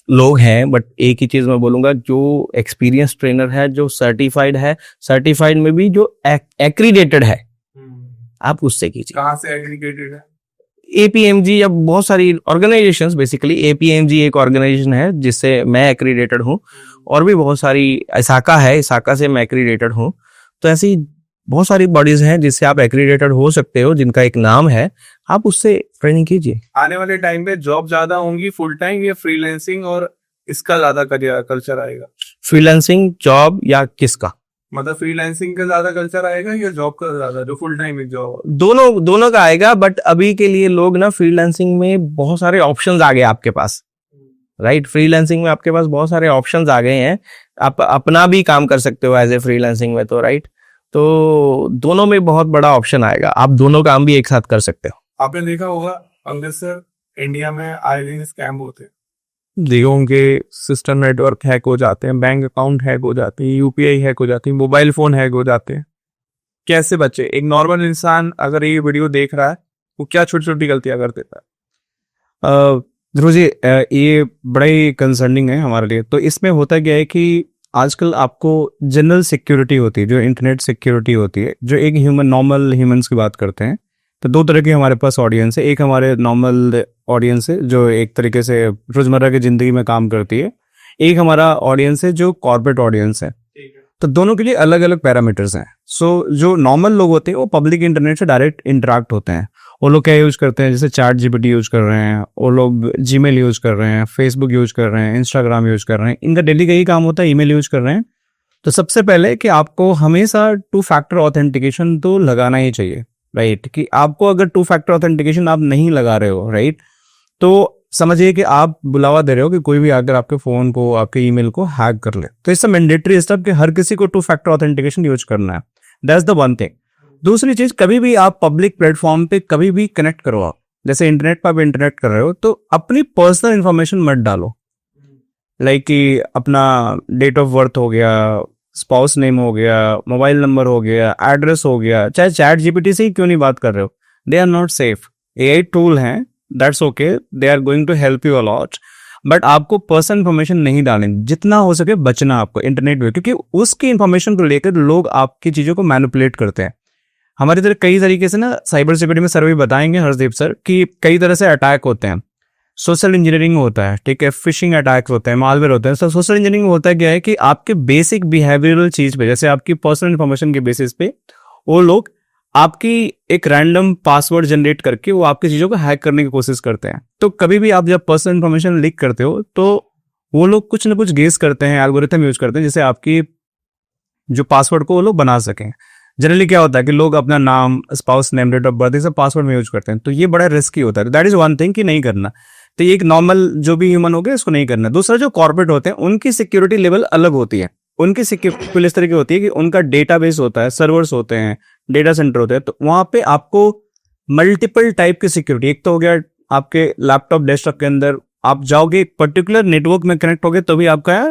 लोग हैं, बट एक ही चीज मैं बोलूंगा, जो एक्सपीरियंस ट्रेनर है, जो सर्टिफाइड है, सर्टिफाइड में भी जो एक्रीडेटेड है, आप उससे कीजिए। कहाँ से एग्रीगेटेड है? एपीएमजी या बहुत सारी ऑर्गेनाइजेशंस, बेसिकली एपीएमजी एक ऑर्गेनाइजेशन है जिससे मैं एक्रीडेटेड हूँ, और भी बहुत सारी, इसाका है, इसाका से मैं एक्रीडेटेड हूँ। तो ऐसी बहुत सारी बॉडीज हैं जिससे आप एक्रीडेटेड हो सकते हो, जिनका एक नाम है। आप उससे ट्रेनिंग कीजिए। आने वाले टाइम पे जॉब ज्यादा होंगी फुल टाइम या फ्रीलांसिंग, और इसका ज्यादा कल्चर आएगा? फ्रीलांसिंग जॉब या किसका? मतलब फ्रीलांसिंग का ज्यादा कल्चर आएगा या जॉब का ज्यादा, जो फुल टाइम एक जॉब? दोनों का आएगा, बट अभी के लिए लोग ना फ्रीलांसिंग में बहुत सारे ऑप्शंस आ गए आपके पास, राइट? फ्रीलांसिंग में आपके पास बहुत सारे ऑप्शंस आ गए हैं, आप अपना भी काम कर सकते हो एज ए फ्रीलांसिंग में, तो राइट। तो दोनों में बहुत बड़ा ऑप्शन आएगा, आप दोनों काम भी एक साथ कर सकते हो। आपने देखा होगा अंदर सर, इंडिया में आए दिन स्कैम होते हैं, जियो के सिस्टम नेटवर्क हैक हो जाते हैं, बैंक अकाउंट हैक हो जाते हैं, यूपीआई हैक हो जाती है, मोबाइल फोन हैक हो जाते हैं। कैसे बचे? एक नॉर्मल इंसान अगर ये वीडियो देख रहा है, वो क्या छोटी छोटी गलतियां कर देता है? ध्रुव जी, ये बड़ा ही कंसर्निंग है हमारे लिए। तो इसमें होता क्या है कि आजकल आपको जनरल सिक्योरिटी होती है, जो इंटरनेट सिक्योरिटी होती है, जो एक नॉर्मल ह्यूमंस की बात करते हैं, तो दो तरह की हमारे पास ऑडियंस है। एक हमारे नॉर्मल ऑडियंस है जो एक तरीके से रोजमर्रा की जिंदगी में काम करती है, एक हमारा ऑडियंस है जो कॉर्पोरेट ऑडियंस है। तो दोनों के लिए अलग अलग पैरामीटर्स हैं। सो जो नॉर्मल लोग होते हैं वो पब्लिक इंटरनेट से डायरेक्ट इंटरेक्ट होते हैं। वो लोग क्या यूज करते हैं, जैसे चैट जीपीटी यूज कर रहे हैं, वो लोग जीमेल यूज कर रहे हैं, फेसबुक यूज कर रहे हैं, इंस्टाग्राम यूज कर रहे हैं, इनका डेली का ही काम होता है, ईमेल यूज कर रहे हैं। तो सबसे पहले कि आपको हमेशा 2 फैक्टर ऑथेंटिकेशन तो लगाना ही चाहिए, राइट? कि आपको अगर 2 फैक्टर ऑथेंटिकेशन आप नहीं लगा रहे हो, राइट, तो समझिए कि आप बुलावा दे रहे हो कि कोई भी आकर आपके फोन को, आपके ईमेल को हैक कर ले। तो इससे मैंडेटरी स्टेप कि हर किसी को 2 फैक्टर ऑथेंटिकेशन यूज करना है। That's the one thing. दूसरी चीज, कभी भी आप पब्लिक प्लेटफॉर्म पे कभी भी कनेक्ट करो, आप जैसे इंटरनेट पर आप इंटरनेट कर रहे हो, तो अपनी पर्सनल इंफॉर्मेशन मत डालो। लाइक कि अपना डेट ऑफ बर्थ हो गया, स्पाउस नेम हो गया, मोबाइल नंबर हो गया, एड्रेस हो गया, चाहे चैट जीपीटी से ही क्यों नहीं बात कर रहे हो, they are not safe. AI tool हैं, that's okay, they are going to help you a lot, but आपको पर्सनल इंफॉर्मेशन नहीं डालेंगे। जितना हो सके बचना आपको इंटरनेट में, क्योंकि उसकी इंफॉर्मेशन को लेकर लोग आपकी चीजों को मैनिपुलेट करते हैं। हमारी तरह कई तरीके से ना साइबर सिक्योरिटी में सर्वे बताएंगे हर्षदीप सर कि कई तरह से अटैक होते हैं। सोशल इंजीनियरिंग होता है, ठीक है, फिशिंग अटैक्स होते हैं, मालवेयर होते हैं। सोशल इंजीनियरिंग होता है क्या है कि आपके बेसिक बिहेवियरल चीज पे, जैसे आपकी पर्सनल इंफॉर्मेशन के बेसिस पे वो लोग आपकी एक रैंडम पासवर्ड जनरेट करके वो आपकी चीजों को हैक करने की कोशिश करते हैं। तो कभी भी आप जब पर्सनल इंफॉर्मेशन लीक करते हो तो वो लोग कुछ ना कुछ गेस करते हैं, एल्गोरिथम यूज करते हैं, जिससे आपकी जो पासवर्ड को वो लोग बना सकें। जनरली क्या होता है कि लोग अपना नाम, spouse name, date of birth, ये सब पासवर्ड में यूज करते हैं। तो ये बड़ा रिस्की होता है। दैट इज वन थिंग कि नहीं करना। तो ये एक नॉर्मल जो भी ह्यूमन हो गया इसको नहीं करना। दूसरा, जो कॉर्पोरेट होते हैं उनकी सिक्योरिटी लेवल अलग होती है। उनकी सिक्योरिटी इस तरह की होती है कि उनका डेटाबेस होता है, सर्वर्स होते हैं, डेटा सेंटर होते हैं। तो वहां पे आपको मल्टीपल टाइप की सिक्योरिटी, एक तो हो गया आपके लैपटॉप डेस्कटॉप के अंदर आप जाओगे, एक पर्टिकुलर नेटवर्क में कनेक्ट होगे तो भी आपका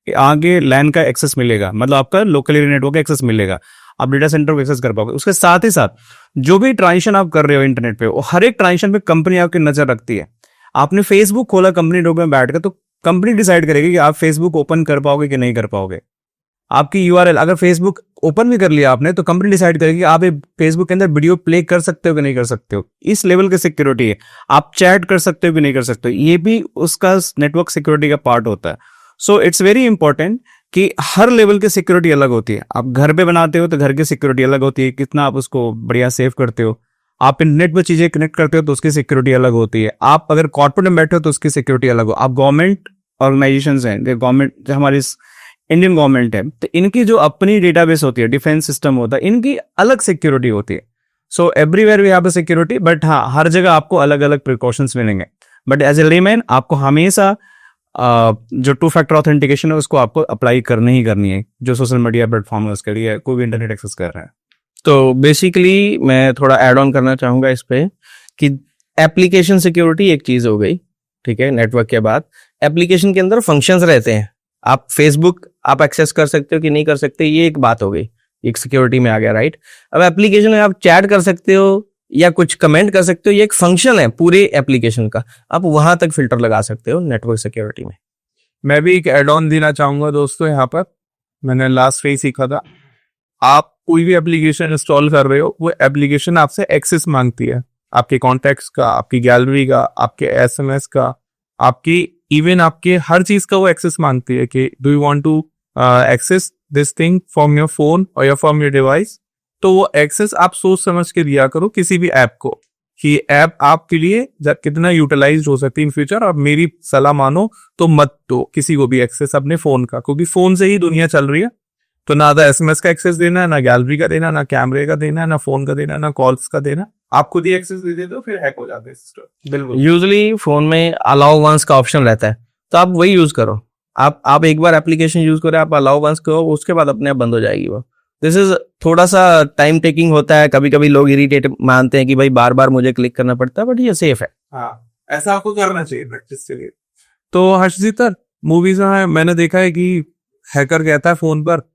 आगे लैन का एक्सेस मिलेगा, मतलब आपका लोकल एरिया नेटवर्क का एक्सेस मिलेगा, आप डेटा सेंटर को एक्सेस कर पाओगे। उसके साथ ही साथ जो भी ट्रांजेक्शन आप कर रहे हो इंटरनेट पे, वो हर एक ट्रांजेक्शन पे कंपनी आपकी नजर रखती है। आपने फेसबुक खोला कंपनी डॉक में बैठकर, तो कंपनी डिसाइड करेगी कि आप फेसबुक ओपन कर पाओगे कि नहीं कर पाओगे। आपकी यूआरएल, अगर फेसबुक ओपन भी कर लिया आपने, तो कंपनी डिसाइड करेगी आप फेसबुक के अंदर वीडियो प्ले कर सकते हो कि नहीं कर सकते हो। इस लेवल की सिक्योरिटी है। आप चैट कर सकते हो कि नहीं कर सकते हो, ये भी उसका नेटवर्क सिक्योरिटी का पार्ट होता है। सो इट्स वेरी इंपॉर्टेंट कि हर लेवल की सिक्योरिटी अलग होती है। आप घर पे बनाते हो तो घर की सिक्योरिटी अलग होती है, कितना आप उसको बढ़िया सेव करते हो। आप इंटरनेट पर चीजें कनेक्ट करते हो तो उसकी सिक्योरिटी अलग होती है। आप अगर कॉर्पोरेट में बैठे हो तो उसकी सिक्योरिटी अलग हो। आप गवर्नमेंट ऑर्गेनाइजेशंस हैं, गवर्नमेंट, हमारी इंडियन गवर्नमेंट है, तो इनकी जो अपनी डेटाबेस होती है, डिफेंस सिस्टम होता है, इनकी अलग सिक्योरिटी होती है। So everywhere we have a security, but हाँ, हर जगह आपको अलग अलग प्रिकॉशंस मिलेंगे। बट एज ए लेमैन आपको हमेशा जो 2 फैक्टर ऑथेंटिकेशन है उसको आपको अप्लाई करनी ही करनी है, जो सोशल मीडिया प्लेटफॉर्म है उसके लिए, कोई भी इंटरनेट एक्सेस कर रहा है। तो बेसिकली मैं थोड़ा ऐड ऑन करना चाहूंगा इस पे कि एप्लीकेशन सिक्योरिटी एक चीज हो गई, ठीक है। नेटवर्क के बाद एप्लीकेशन के अंदर फंक्शंस रहते हैं। आप फेसबुक आप एक्सेस कर सकते हो कि नहीं कर सकते, ये एक बात हो गई, एक सिक्योरिटी में आ गया, राइट। अब एप्लीकेशन में आप चैट कर सकते हो या कुछ कमेंट कर सकते हो, ये एक फंक्शन है पूरे एप्लीकेशन का, आप वहां तक फिल्टर लगा सकते हो नेटवर्क सिक्योरिटी में। मैं भी एक एड ऑन देना चाहूंगा दोस्तों, यहाँ पर मैंने लास्ट में ही सीखा था। आप कोई भी एप्लीकेशन इंस्टॉल कर रहे हो, वो एप्लीकेशन आपसे एक्सेस मांगती है, आपके कॉन्टेक्ट्स का, आपकी गैलरी का, आपके एसएमएस का, आपकी इवन आपके हर चीज का वो एक्सेस मांगती है कि do you want to access this thing from your phone और या फ्रॉम योर डिवाइस। तो वो एक्सेस आप सोच समझ के दिया करो किसी भी ऐप को, कि ऐप आपके लिए कितना यूटिलाइज हो सकती है इन फ्यूचर। और मेरी सलाह मानो तो मत दो किसी को भी एक्सेस अपने फोन का, क्योंकि फोन से ही दुनिया चल रही है। तो ना तो SMS का एक्सेस देना है, ना गैलरी का देना, ना कैमरे का देना है, ना फोन का देना, ना कॉल्स का देना। आप खुद ही एक्सेस दे देते हो, फिर हैक हो जाते हैं सिस्टम। बिल्कुल। यूजली फोन में अलाउ वंस का ऑप्शन रहता है, तो आप वही यूज करो। आप एक बार एप्लीकेशन यूज करो, आप अलाउ वंस करो, उसके बाद अपने आप बंद हो जाएगी वो। दिस इज थोड़ा सा टाइम टेकिंग होता है, कभी कभी लोग इरिटेट मानते हैं कि भाई बार बार मुझे क्लिक करना पड़ता है, बट ये सेफ है। हाँ, ऐसा आपको करना चाहिए प्रैक्टिस के लिए। तो हर्षजीत, मूवीज में मैंने देखा है कि हैकर कहता है फोन पर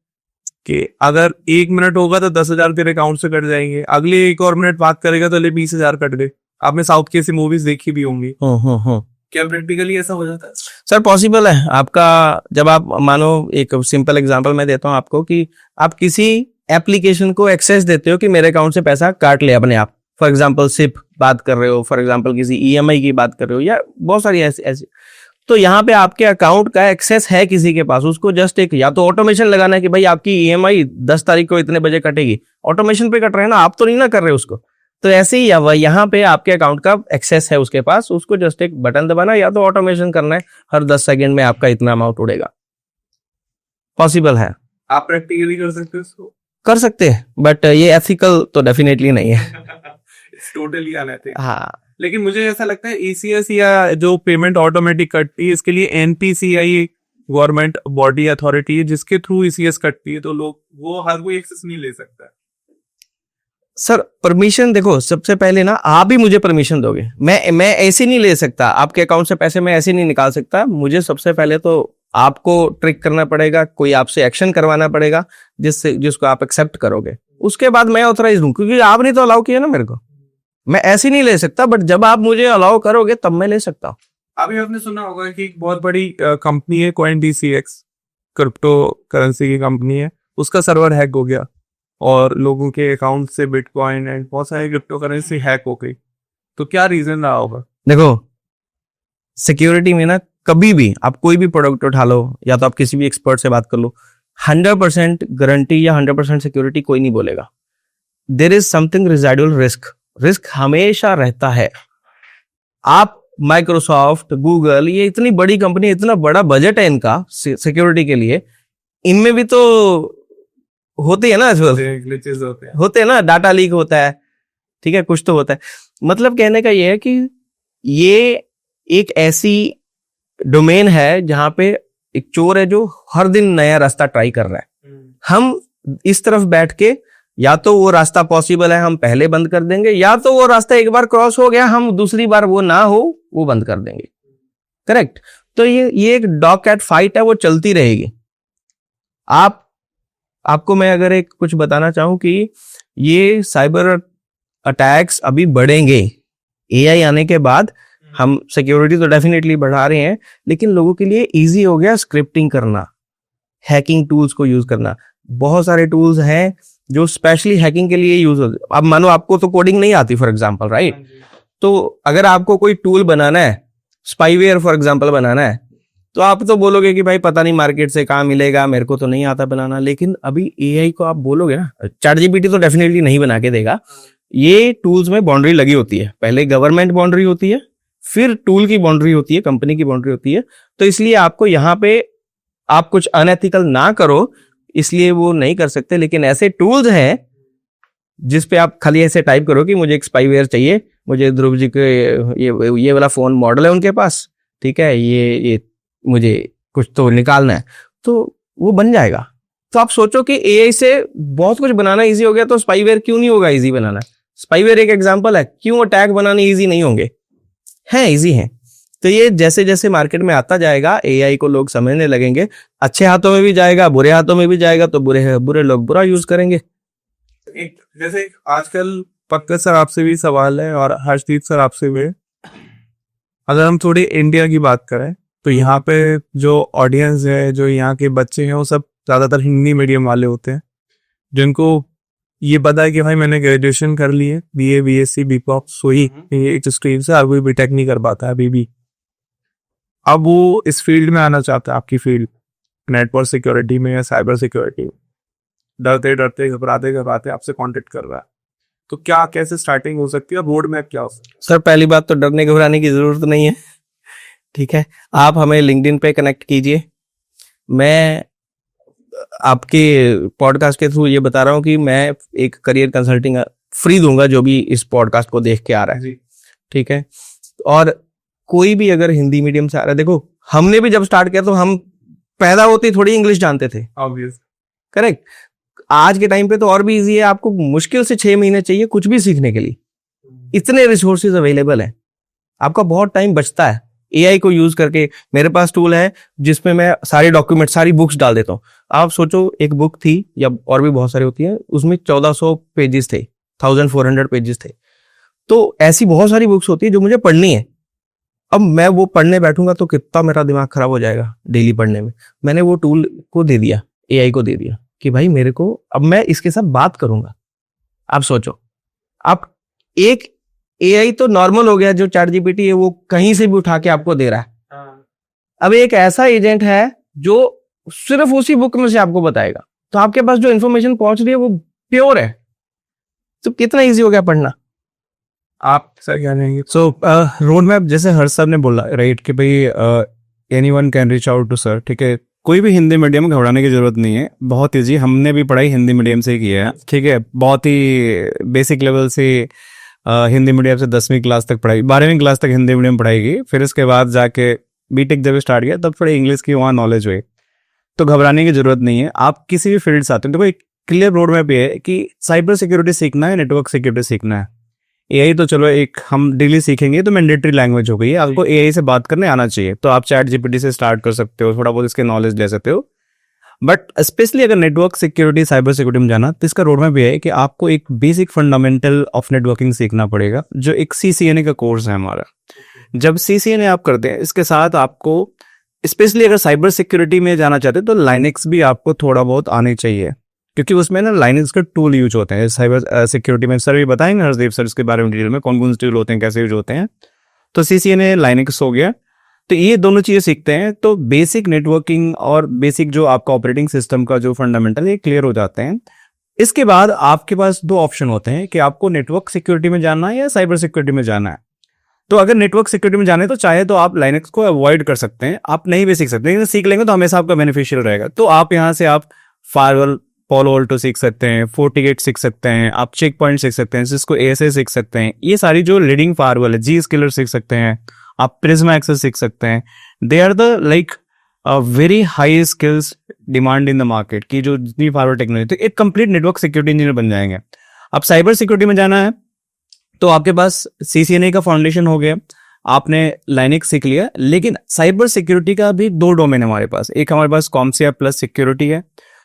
कि अगर 1 मिनट होगा तो 10,000 तेरे अकाउंट से कट जाएंगे, अगले 1 और मिनट बात करेगा तो ले 20,000 कट गए। आपने साउथ की ऐसी मूवीज देखी भी होंगी। क्या प्रैक्टिकली ऐसा हो जाता है? सर पॉसिबल है आपका। जब आप मानो, एक सिंपल एग्जांपल मैं देता हूं आपको, कि आप किसी एप्लीकेशन को एक्सेस देते हो कि मेरे अकाउंट से पैसा काट ले अपने आप। फॉर एग्जांपल सिप बात कर रहे हो, फॉर एग्जांपल किसी EMI की बात कर रहे हो, या बहुत सारी ऐसी। तो यहाँ पे आपके अकाउंट का एक्सेस है किसी के पास, उसको जस्ट एक या तो ऑटोमेशन लगाना है कि भाई आपकी EMI 10 तारीख को इतने बजे कटेगी। ऑटोमेशन पे कट रहे हैं ना, आप तो नहीं ना कर रहे उसको। तो ऐसे ही यहाँ पे आपके अकाउंट का एक्सेस है उसके पास, उसको जस्ट एक बटन दबाना या तो ऑटोमेशन करना है, हर 10 सेकंड में आपका इतना अमाउंट उड़ेगा। पॉसिबल है, आप प्रैक्टिकली कर सकते हो इसको? कर सकते हैं, बट ये एथिकल तो डेफिनेटली नहीं है। It's totally unethical. हाँ, लेकिन मुझे ऐसा लगता है ECS या जो पेमेंट ऑटोमेटिक कटती है, इसके लिए NPCI गवर्नमेंट बॉडी अथॉरिटी है जिसके थ्रू ECS कटती है, तो लोग वो हर कोई एक्सेस नहीं ले सकता। सर परमिशन देखो, सबसे पहले ना आप ही मुझे परमिशन दोगे, मैं ऐसे नहीं ले सकता आपके अकाउंट से पैसे, मैं ऐसे नहीं निकाल सकता। मुझे सबसे पहले तो आपको ट्रिक करना पड़ेगा, कोई आपसे एक्शन करवाना पड़ेगा जिसको आप एक्सेप्ट करोगे, उसके बाद मैं ऑथराइज हूं, क्योंकि आपने तो अलाउ किया ना मेरे को। मैं ऐसे नहीं ले सकता, बट जब आप मुझे अलाउ करोगे तब मैं ले सकता हूँ। अभी आपने सुना होगा कि एक बहुत बड़ी कंपनी है CoinDCX, क्रिप्टो करेंसी की कंपनी है, उसका सर्वर हैक हो गया और लोगों के अकाउंट से बिटकॉइन एंड बहुत सारी क्रिप्टो करेंसी हैक हो गई। तो क्या रीजन रहा होगा? देखो, सिक्योरिटी में ना कभी भी आप कोई भी प्रोडक्ट उठा लो, या तो आप किसी भी एक्सपर्ट से बात कर लो, 100% गारंटी या 100% सिक्योरिटी कोई नहीं बोलेगा। There is something residual risk हमेशा रहता है। आप माइक्रोसॉफ्ट, गूगल, ये इतनी बड़ी कंपनी, इतना बड़ा बजट है इनका सिक्योरिटी के लिए, इनमें भी तो होते हैं ना, ग्लिचेस होते हैं ना, डाटा लीक होता है, ठीक है, कुछ तो होता है। मतलब कहने का ये है कि ये एक ऐसी डोमेन है जहां पे एक चोर है जो हर दिन नया रास्ता ट्राई कर रहा है। हम इस तरफ बैठ के, या तो वो रास्ता पॉसिबल है हम पहले बंद कर देंगे, या तो वो रास्ता एक बार क्रॉस हो गया हम दूसरी बार वो ना हो वो बंद कर देंगे। करेक्ट? तो ये एक डॉग कैट फाइट है, वो चलती रहेगी। आपको मैं अगर एक कुछ बताना चाहूं कि ये साइबर अटैक्स अभी बढ़ेंगे। AI आने के बाद हम सिक्योरिटी तो डेफिनेटली बढ़ा रहे हैं, लेकिन लोगों के लिए इजी हो गया स्क्रिप्टिंग करना, हैकिंग टूल्स को यूज करना। बहुत सारे टूल्स हैं जो स्पेशली हैकिंग के लिए यूज होते हैं। अब मानो आपको तो कोडिंग नहीं आती फॉर एग्जांपल, राइट? तो अगर आपको कोई टूल बनाना है, स्पाईवेयर फॉर एग्जांपल बनाना है, तो आप तो बोलोगे कि भाई पता नहीं मार्केट से कहाँ मिलेगा, मेरे को तो नहीं आता बनाना। लेकिन अभी AI को आप बोलोगे ना, ChatGPT तो डेफिनेटली नहीं बना के देगा। ये टूल्स में बाउंड्री लगी होती है, पहले गवर्नमेंट बाउंड्री होती है, फिर टूल की बाउंड्री होती है, कंपनी की बाउंड्री होती है। तो इसलिए आपको यहाँ पे आप कुछ अनएथिकल ना करो, इसलिए वो नहीं कर सकते। लेकिन ऐसे टूल्स हैं जिसपे आप खाली ऐसे टाइप करो कि मुझे एक स्पाईवेयर चाहिए, मुझे ध्रुव जी के ये वाला फोन मॉडल है उनके पास, ठीक है, ये मुझे कुछ तो निकालना है, तो वो बन जाएगा। तो आप सोचो कि AI से बहुत कुछ बनाना इजी हो गया, तो स्पाईवेयर क्यों नहीं होगा इजी बनाना? स्पाईवेयर एक एग्जांपल है, क्यों अटैक बनाने इजी नहीं होंगे? हैं, इजी हैं। तो ये जैसे जैसे मार्केट में आता जाएगा, AI को लोग समझने लगेंगे, अच्छे हाथों में भी जाएगा, बुरे हाथों में भी जाएगा, तो बुरे लोग बुरा यूज करेंगे। जैसे आजकल पंकज सर आपसे भी सवाल है और हर्षदीप सर आपसे भी, अगर हम थोड़ी इंडिया की बात करें तो यहाँ पे जो ऑडियंस है, जो यहाँ के बच्चे हैं, वो सब ज्यादातर हिंदी मीडियम वाले होते हैं, जिनको ये पता है कि भाई मैंने ग्रेजुएशन कर ली है, BA BSc BCom सोई एक स्ट्रीम से, और कोई बीटेक नहीं कर पाता है अभी भी। अब वो इस फील्ड में आना चाहता है, आपकी फील्ड नेटवर्क सिक्योरिटी में या साइबर सिक्योरिटी में, डरते डरते घबराते घबराते आपसे कांटेक्ट कर रहा है। तो क्या कैसे स्टार्टिंग हो सकती है, रोड मैप क्या हो सकता है? सर पहली बात तो डरने घबराने की जरूरत नहीं है, ठीक है। आप हमें लिंक्डइन पे कनेक्ट कीजिए। मैं आपके पॉडकास्ट के थ्रू ये बता रहा हूँ कि मैं एक करियर कंसल्टिंग फ्री दूंगा जो भी इस पॉडकास्ट को देख के आ रहा है, ठीक है। और कोई भी अगर हिंदी मीडियम से आ रहा है, देखो हमने भी जब स्टार्ट किया तो हम पैदा होते ही थोड़ी इंग्लिश जानते थे, ऑब्वियस। करेक्ट। आज के टाइम पे तो और भी इजी है, आपको मुश्किल से 6 महीने चाहिए कुछ भी सीखने के लिए, इतने रिसोर्सेज अवेलेबल हैं, आपका बहुत टाइम बचता है। एआई को यूज करके मेरे पास टूल है जिसमें मैं सारी डॉक्यूमेंट, सारी बुक्स डाल देता हूँ। आप सोचो एक बुक थी या और भी बहुत सारी होती है, उसमें 1400 पेजेस थे, 1400 पेजेस थे। तो ऐसी बहुत सारी बुक्स होती है जो मुझे पढ़नी है। अब मैं वो पढ़ने बैठूंगा तो कितना मेरा दिमाग खराब हो जाएगा डेली पढ़ने में। मैंने वो टूल को दे दिया, एआई को दे दिया कि भाई मेरे को, अब मैं इसके साथ बात करूंगा। आप सोचो, आप एक एआई तो नॉर्मल हो गया, जो चैट जीपीटी है वो कहीं से भी उठा के आपको दे रहा है। अब एक ऐसा एजेंट है जो सिर्फ उसी बुक में से आपको बताएगा, तो आपके पास जो इन्फॉर्मेशन पहुंच रही है वो प्योर है। तो कितना इजी हो गया पढ़ना। आप सर क्या कहेंगे? सो रोड मैप जैसे हर्ष साहब ने बोला राइट कि भाई anyone can reach out to sir, ठीक है। कोई भी हिंदी मीडियम में घबराने की जरूरत नहीं है, बहुत इजी। हमने भी पढ़ाई हिंदी मीडियम से ही की है, ठीक है। बहुत ही बेसिक लेवल से हिंदी मीडियम से 10वीं क्लास तक पढ़ाई, 12वीं क्लास तक हिंदी मीडियम पढ़ाई की। फिर इसके बाद जाके बीटेक जब स्टार्ट किया तब थोड़ी इंग्लिश की वहाँ नॉलेज हुई। तो घबराने की जरूरत नहीं है, आप किसी भी फील्ड से आते हैं। देखो एक क्लियर रोड मैप ये है कि साइबर सिक्योरिटी सीखना है, नेटवर्क सिक्योरिटी सीखना है। एआई तो चलो एक हम डेली सीखेंगे, तो मैंडेटरी लैंग्वेज हो गई है, आपको एआई से बात करने आना चाहिए। तो आप चैट जीपीटी से स्टार्ट कर सकते हो, थोड़ा बहुत इसके नॉलेज ले सकते हो। बट स्पेशली अगर नेटवर्क सिक्योरिटी, साइबर सिक्योरिटी में जाना, तो इसका रोड मैप ये है कि आपको एक बेसिक फंडामेंटल ऑफ नेटवर्किंग सीखना पड़ेगा, जो एक CCNA का कोर्स है हमारा। जब CCNA आप करते हैं, इसके साथ आपको स्पेशली अगर साइबर सिक्योरिटी में जाना चाहते हैं तो लाइनेक्स भी आपको थोड़ा बहुत आने चाहिए, क्योंकि उसमें ना लाइनेक्स का टूल यूज होते हैं साइबर सिक्योरिटी में। सर भी बताएंगे हर्षदीप सर इसके बारे में डिटेल में, कौन कौन से टूल होते हैं, कैसे यूज होते हैं। तो CCNA लाइनेक्स हो गया, तो ये दोनों चीजें सीखते हैं तो बेसिक नेटवर्किंग और बेसिक जो आपका ऑपरेटिंग सिस्टम का जो फंडामेंटल ये क्लियर हो जाते हैं। इसके बाद आपके पास 2 ऑप्शन होते हैं कि आपको नेटवर्क सिक्योरिटी में जाना है या साइबर सिक्योरिटी में जाना है। तो अगर नेटवर्क सिक्योरिटी में जाना है तो चाहे तो आप लाइनेक्स को अवॉइड कर सकते हैं, आप नहीं भी सीख सकते, लेकिन सीख लेंगे तो हमेशा आपका बेनिफिशियल रहेगा। तो आप यहाँ से आप फायरवॉल, पोलो ऑल्टो सीख सकते हैं, FortiGate सीख सकते हैं, आप चेक पॉइंट सीख सकते हैं, जिसको ASA सीख सकते हैं। ये सारी जो लीडिंग फायरवॉल है, Zscaler सीख सकते हैं, आप प्रिज्मा एक्सेस सीख सकते हैं। They are the like very high skills demand in the market की जो जितनी फायरवॉल टेक्नोलॉजी, तो एक कंप्लीट नेटवर्क सिक्योरिटी इंजीनियर बन जाएंगे। अब साइबर सिक्योरिटी में जाना है तो आपके पास CCNA का फाउंडेशन हो गया, आपने लाइनेक्स सीख लिया। लेकिन साइबर सिक्योरिटी का भी 2 डोमेन है हमारे पास। एक हमारे पास CompSIA प्लस सिक्योरिटी है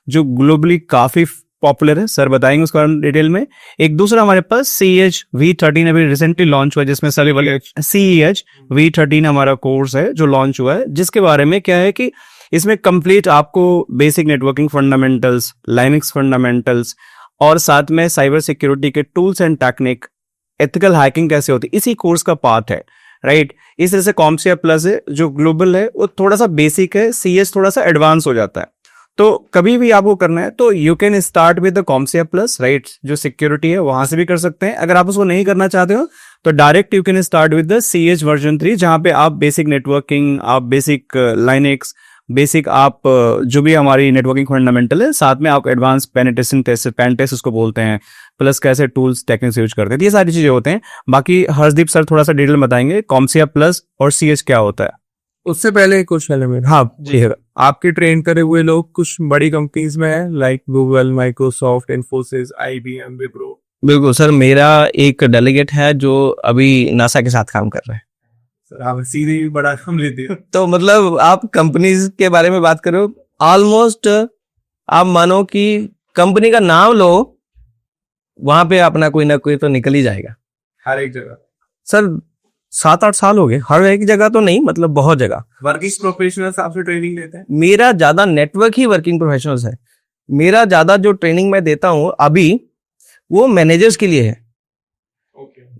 जो ग्लोबली काफी पॉपुलर है, सर बताएंगे उसका डिटेल में। एक दूसरा हमारे पास CEH V13 अभी रिसेंटली लॉन्च हुआ है, जिसमें सभी वाले CEH V13 हमारा कोर्स है जो लॉन्च हुआ है, जिसके बारे में क्या है कि इसमें कंप्लीट आपको basic networking fundamentals, Linux fundamentals और साथ में साइबर सिक्योरिटी के tools and technique, ethical hacking कैसे होती है, इसी कोर्स का पार्ट है, राइट। इस तरह से CompSIA प्लस है जो ग्लोबल है, वो थोड़ा सा बेसिक है, CEH थोड़ा सा एडवांस हो जाता है। तो कभी भी आपको करना है तो you can start with the CompSIA plus, right, जो सिक्योरिटी है वहां से भी कर सकते हैं। अगर आप उसको नहीं करना चाहते हो तो direct you can start with the CEH version 3, जहां पे आप बेसिक नेटवर्किंग, आप बेसिक लाइनेक्स, बेसिक आप जो भी हमारी नेटवर्किंग फंडामेंटल है, साथ में आप advance penetration test, pen test उसको बोलते हैं, प्लस कैसे टूल्स टेक्निक्स यूज करते हैं, ये सारी चीजें होते हैं। बाकी हर्षदीप सर थोड़ा सा डिटेल बताएंगे CompSIA प्लस और CEH क्या होता है। उससे पहले कुछ एलिमेंट, हाँ जी, आपके ट्रेन करे हुए लोग कुछ बड़ी कंपनीज में है, like Google, Microsoft, Infosys, IBM, Wipro. बिल्कुल सर, मेरा एक डेलीगेट है जो अभी नासा के साथ काम कर रहे हैं। सर आप सीधे ही बड़ा काम लेते हो। तो मतलब आप कंपनीज के बारे में बात करो, ऑलमोस्ट आप मानो कि कंपनी का नाम लो, वहां पे अपना कोई ना कोई तो निकल ही जाएगा हर एक जगह। सर 7-8 साल हो गए, हर एक जगह तो नहीं, मतलब बहुत जगह। वर्किंग प्रोफेशनल्स आपसे ट्रेनिंग लेते हैं? मेरा ज्यादा नेटवर्क ही वर्किंग प्रोफेशनल्स है। मेरा ज्यादा जो ट्रेनिंग मैं देता हूं अभी वो मैनेजर्स के लिए है,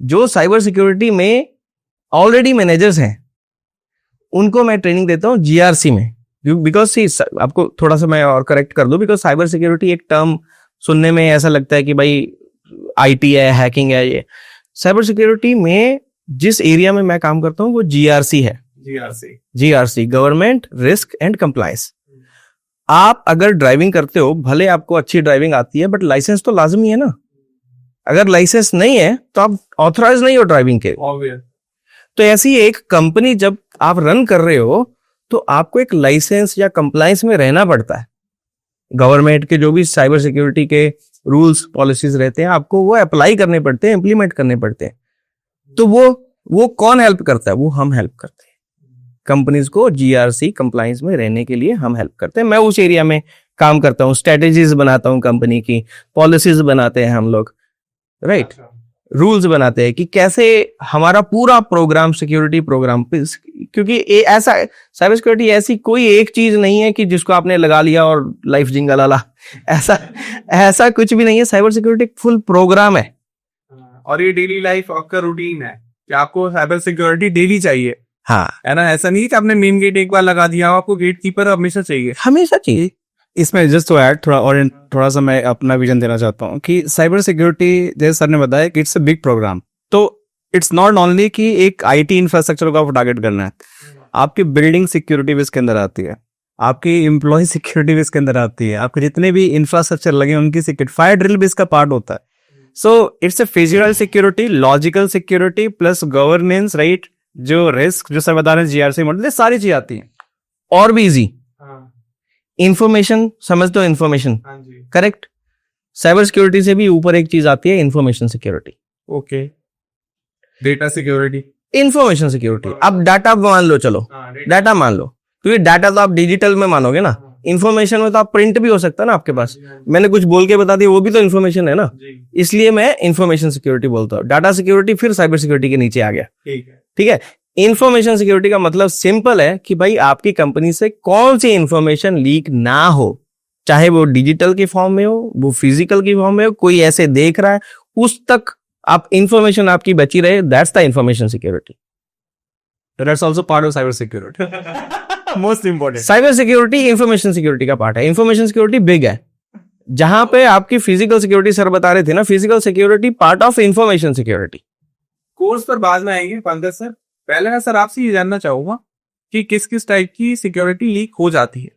जो साइबर सिक्योरिटी में ऑलरेडी मैनेजर्स हैं, उनको मैं ट्रेनिंग देता हूं GRC में। बिकॉज आपको थोड़ा सा मैं और करेक्ट कर दूं, बिकॉज साइबर सिक्योरिटी एक टर्म सुनने में ऐसा लगता है कि भाई आईटी है, हैकिंग है, ये साइबर सिक्योरिटी में जिस एरिया में मैं काम करता हूँ वो जीआरसी है। GRC, government risk and compliance. आप अगर ड्राइविंग करते हो, भले आपको अच्छी ड्राइविंग आती है, बट लाइसेंस तो लाजमी है ना। अगर लाइसेंस नहीं है तो आप ऑथराइज नहीं हो ड्राइविंग के। तो ऐसी एक कंपनी जब आप रन कर रहे हो तो आपको एक लाइसेंस या कंप्लायंस में रहना पड़ता है। गवर्नमेंट के जो भी साइबर सिक्योरिटी के रूल्स पॉलिसीज रहते हैं, आपको वो अप्लाई करने पड़ते हैं, इंप्लीमेंट करने पड़ते हैं। तो वो कौन हेल्प करता है? वो हम हेल्प करते हैं कंपनीज को जीआरसी कंप्लायंस में रहने के लिए हम हेल्प करते हैं। मैं उस एरिया में काम करता हूँ, स्ट्रेटेजीज बनाता हूँ, कंपनी की पॉलिसीज बनाते हैं हम लोग, राइट, रूल्स बनाते हैं कि कैसे हमारा पूरा प्रोग्राम, सिक्योरिटी प्रोग्राम, क्योंकि ऐसा साइबर सिक्योरिटी ऐसी कोई एक चीज नहीं है कि जिसको आपने लगा लिया और लाइफ जिंगा लाला, ऐसा कुछ भी नहीं है। साइबर सिक्योरिटी एक फुल प्रोग्राम है और ये डेली लाइफ आपका रूटीन है कि आपको साइबर सिक्योरिटी डेली चाहिए। हाँ, है ना, ऐसा नहीं कि आपने मेन गेट एक बार लगा दिया, आपको गेट कीपर हमेशा चाहिए। हमेशा चाहिए। इसमें जस्ट टू ऐड थोड़ा सा मैं अपना विजन देना चाहता हूँ कि साइबर सिक्योरिटी, जैसे सर ने बताया कि इट्स अ बिग प्रोग्राम। तो इट्स नॉट ओनली कि एक आईटी इंफ्रास्ट्रक्चर को आप टारगेट करना है, आपकी बिल्डिंग सिक्योरिटी भी इसके अंदर आती है, आपकी एम्प्लॉय सिक्योरिटी भी इसके अंदर आती है, आपके जितने भी इंफ्रास्ट्रक्चर लगे उनकी सिक्योरिटी, फायर ड्रिल भी इसका पार्ट होता है। So it's a physical security, logical security plus governance, right, जो रिस्क जो सर बता रहे हैं जीआरसी मॉडल, सारी चीज आती है। और भी इजी, इंफॉर्मेशन समझते हो, इंफॉर्मेशन, करेक्ट। साइबर सिक्योरिटी से भी ऊपर एक चीज आती है, information security. Okay, data security, information security. अब डाटा मान लो, चलो डाटा मान लो, तो ये डाटा तो आप डिजिटल में मानोगे ना, इंफॉर्मेशन में तो आप प्रिंट भी हो सकता है ना आपके पास। मैंने कुछ बोल के बता दिया, वो भी तो इंफॉर्मेशन है ना, इसलिए मैं इंफॉर्मेशन सिक्योरिटी बोलता हूँ। डाटा सिक्योरिटी फिर साइबर सिक्योरिटी के नीचे आ गया, ठीक है। इंफॉर्मेशन सिक्योरिटी का मतलब सिंपल है कि भाई आपकी कंपनी से कौन सी इंफॉर्मेशन लीक ना हो, चाहे वो डिजिटल की फॉर्म में हो, वो फिजिकल की फॉर्म में हो, कोई ऐसे देख रहा है, उस तक आप इंफॉर्मेशन आपकी बची रहे, that's the information security. That's also part of cyber security. Most important, cyber security information security का पार्ट है। इंफॉर्मेशन सिक्योरिटी बिग है, जहां पे आपकी फिजिकल सिक्योरिटी सर बता रहे थे ना, physical security part of information security. Course पर बाद में आएंगे पंकज सर। पहले मैं सर आपसे ये जानना चाहूंगा कि किस किस टाइप की सिक्योरिटी लीक हो जाती है।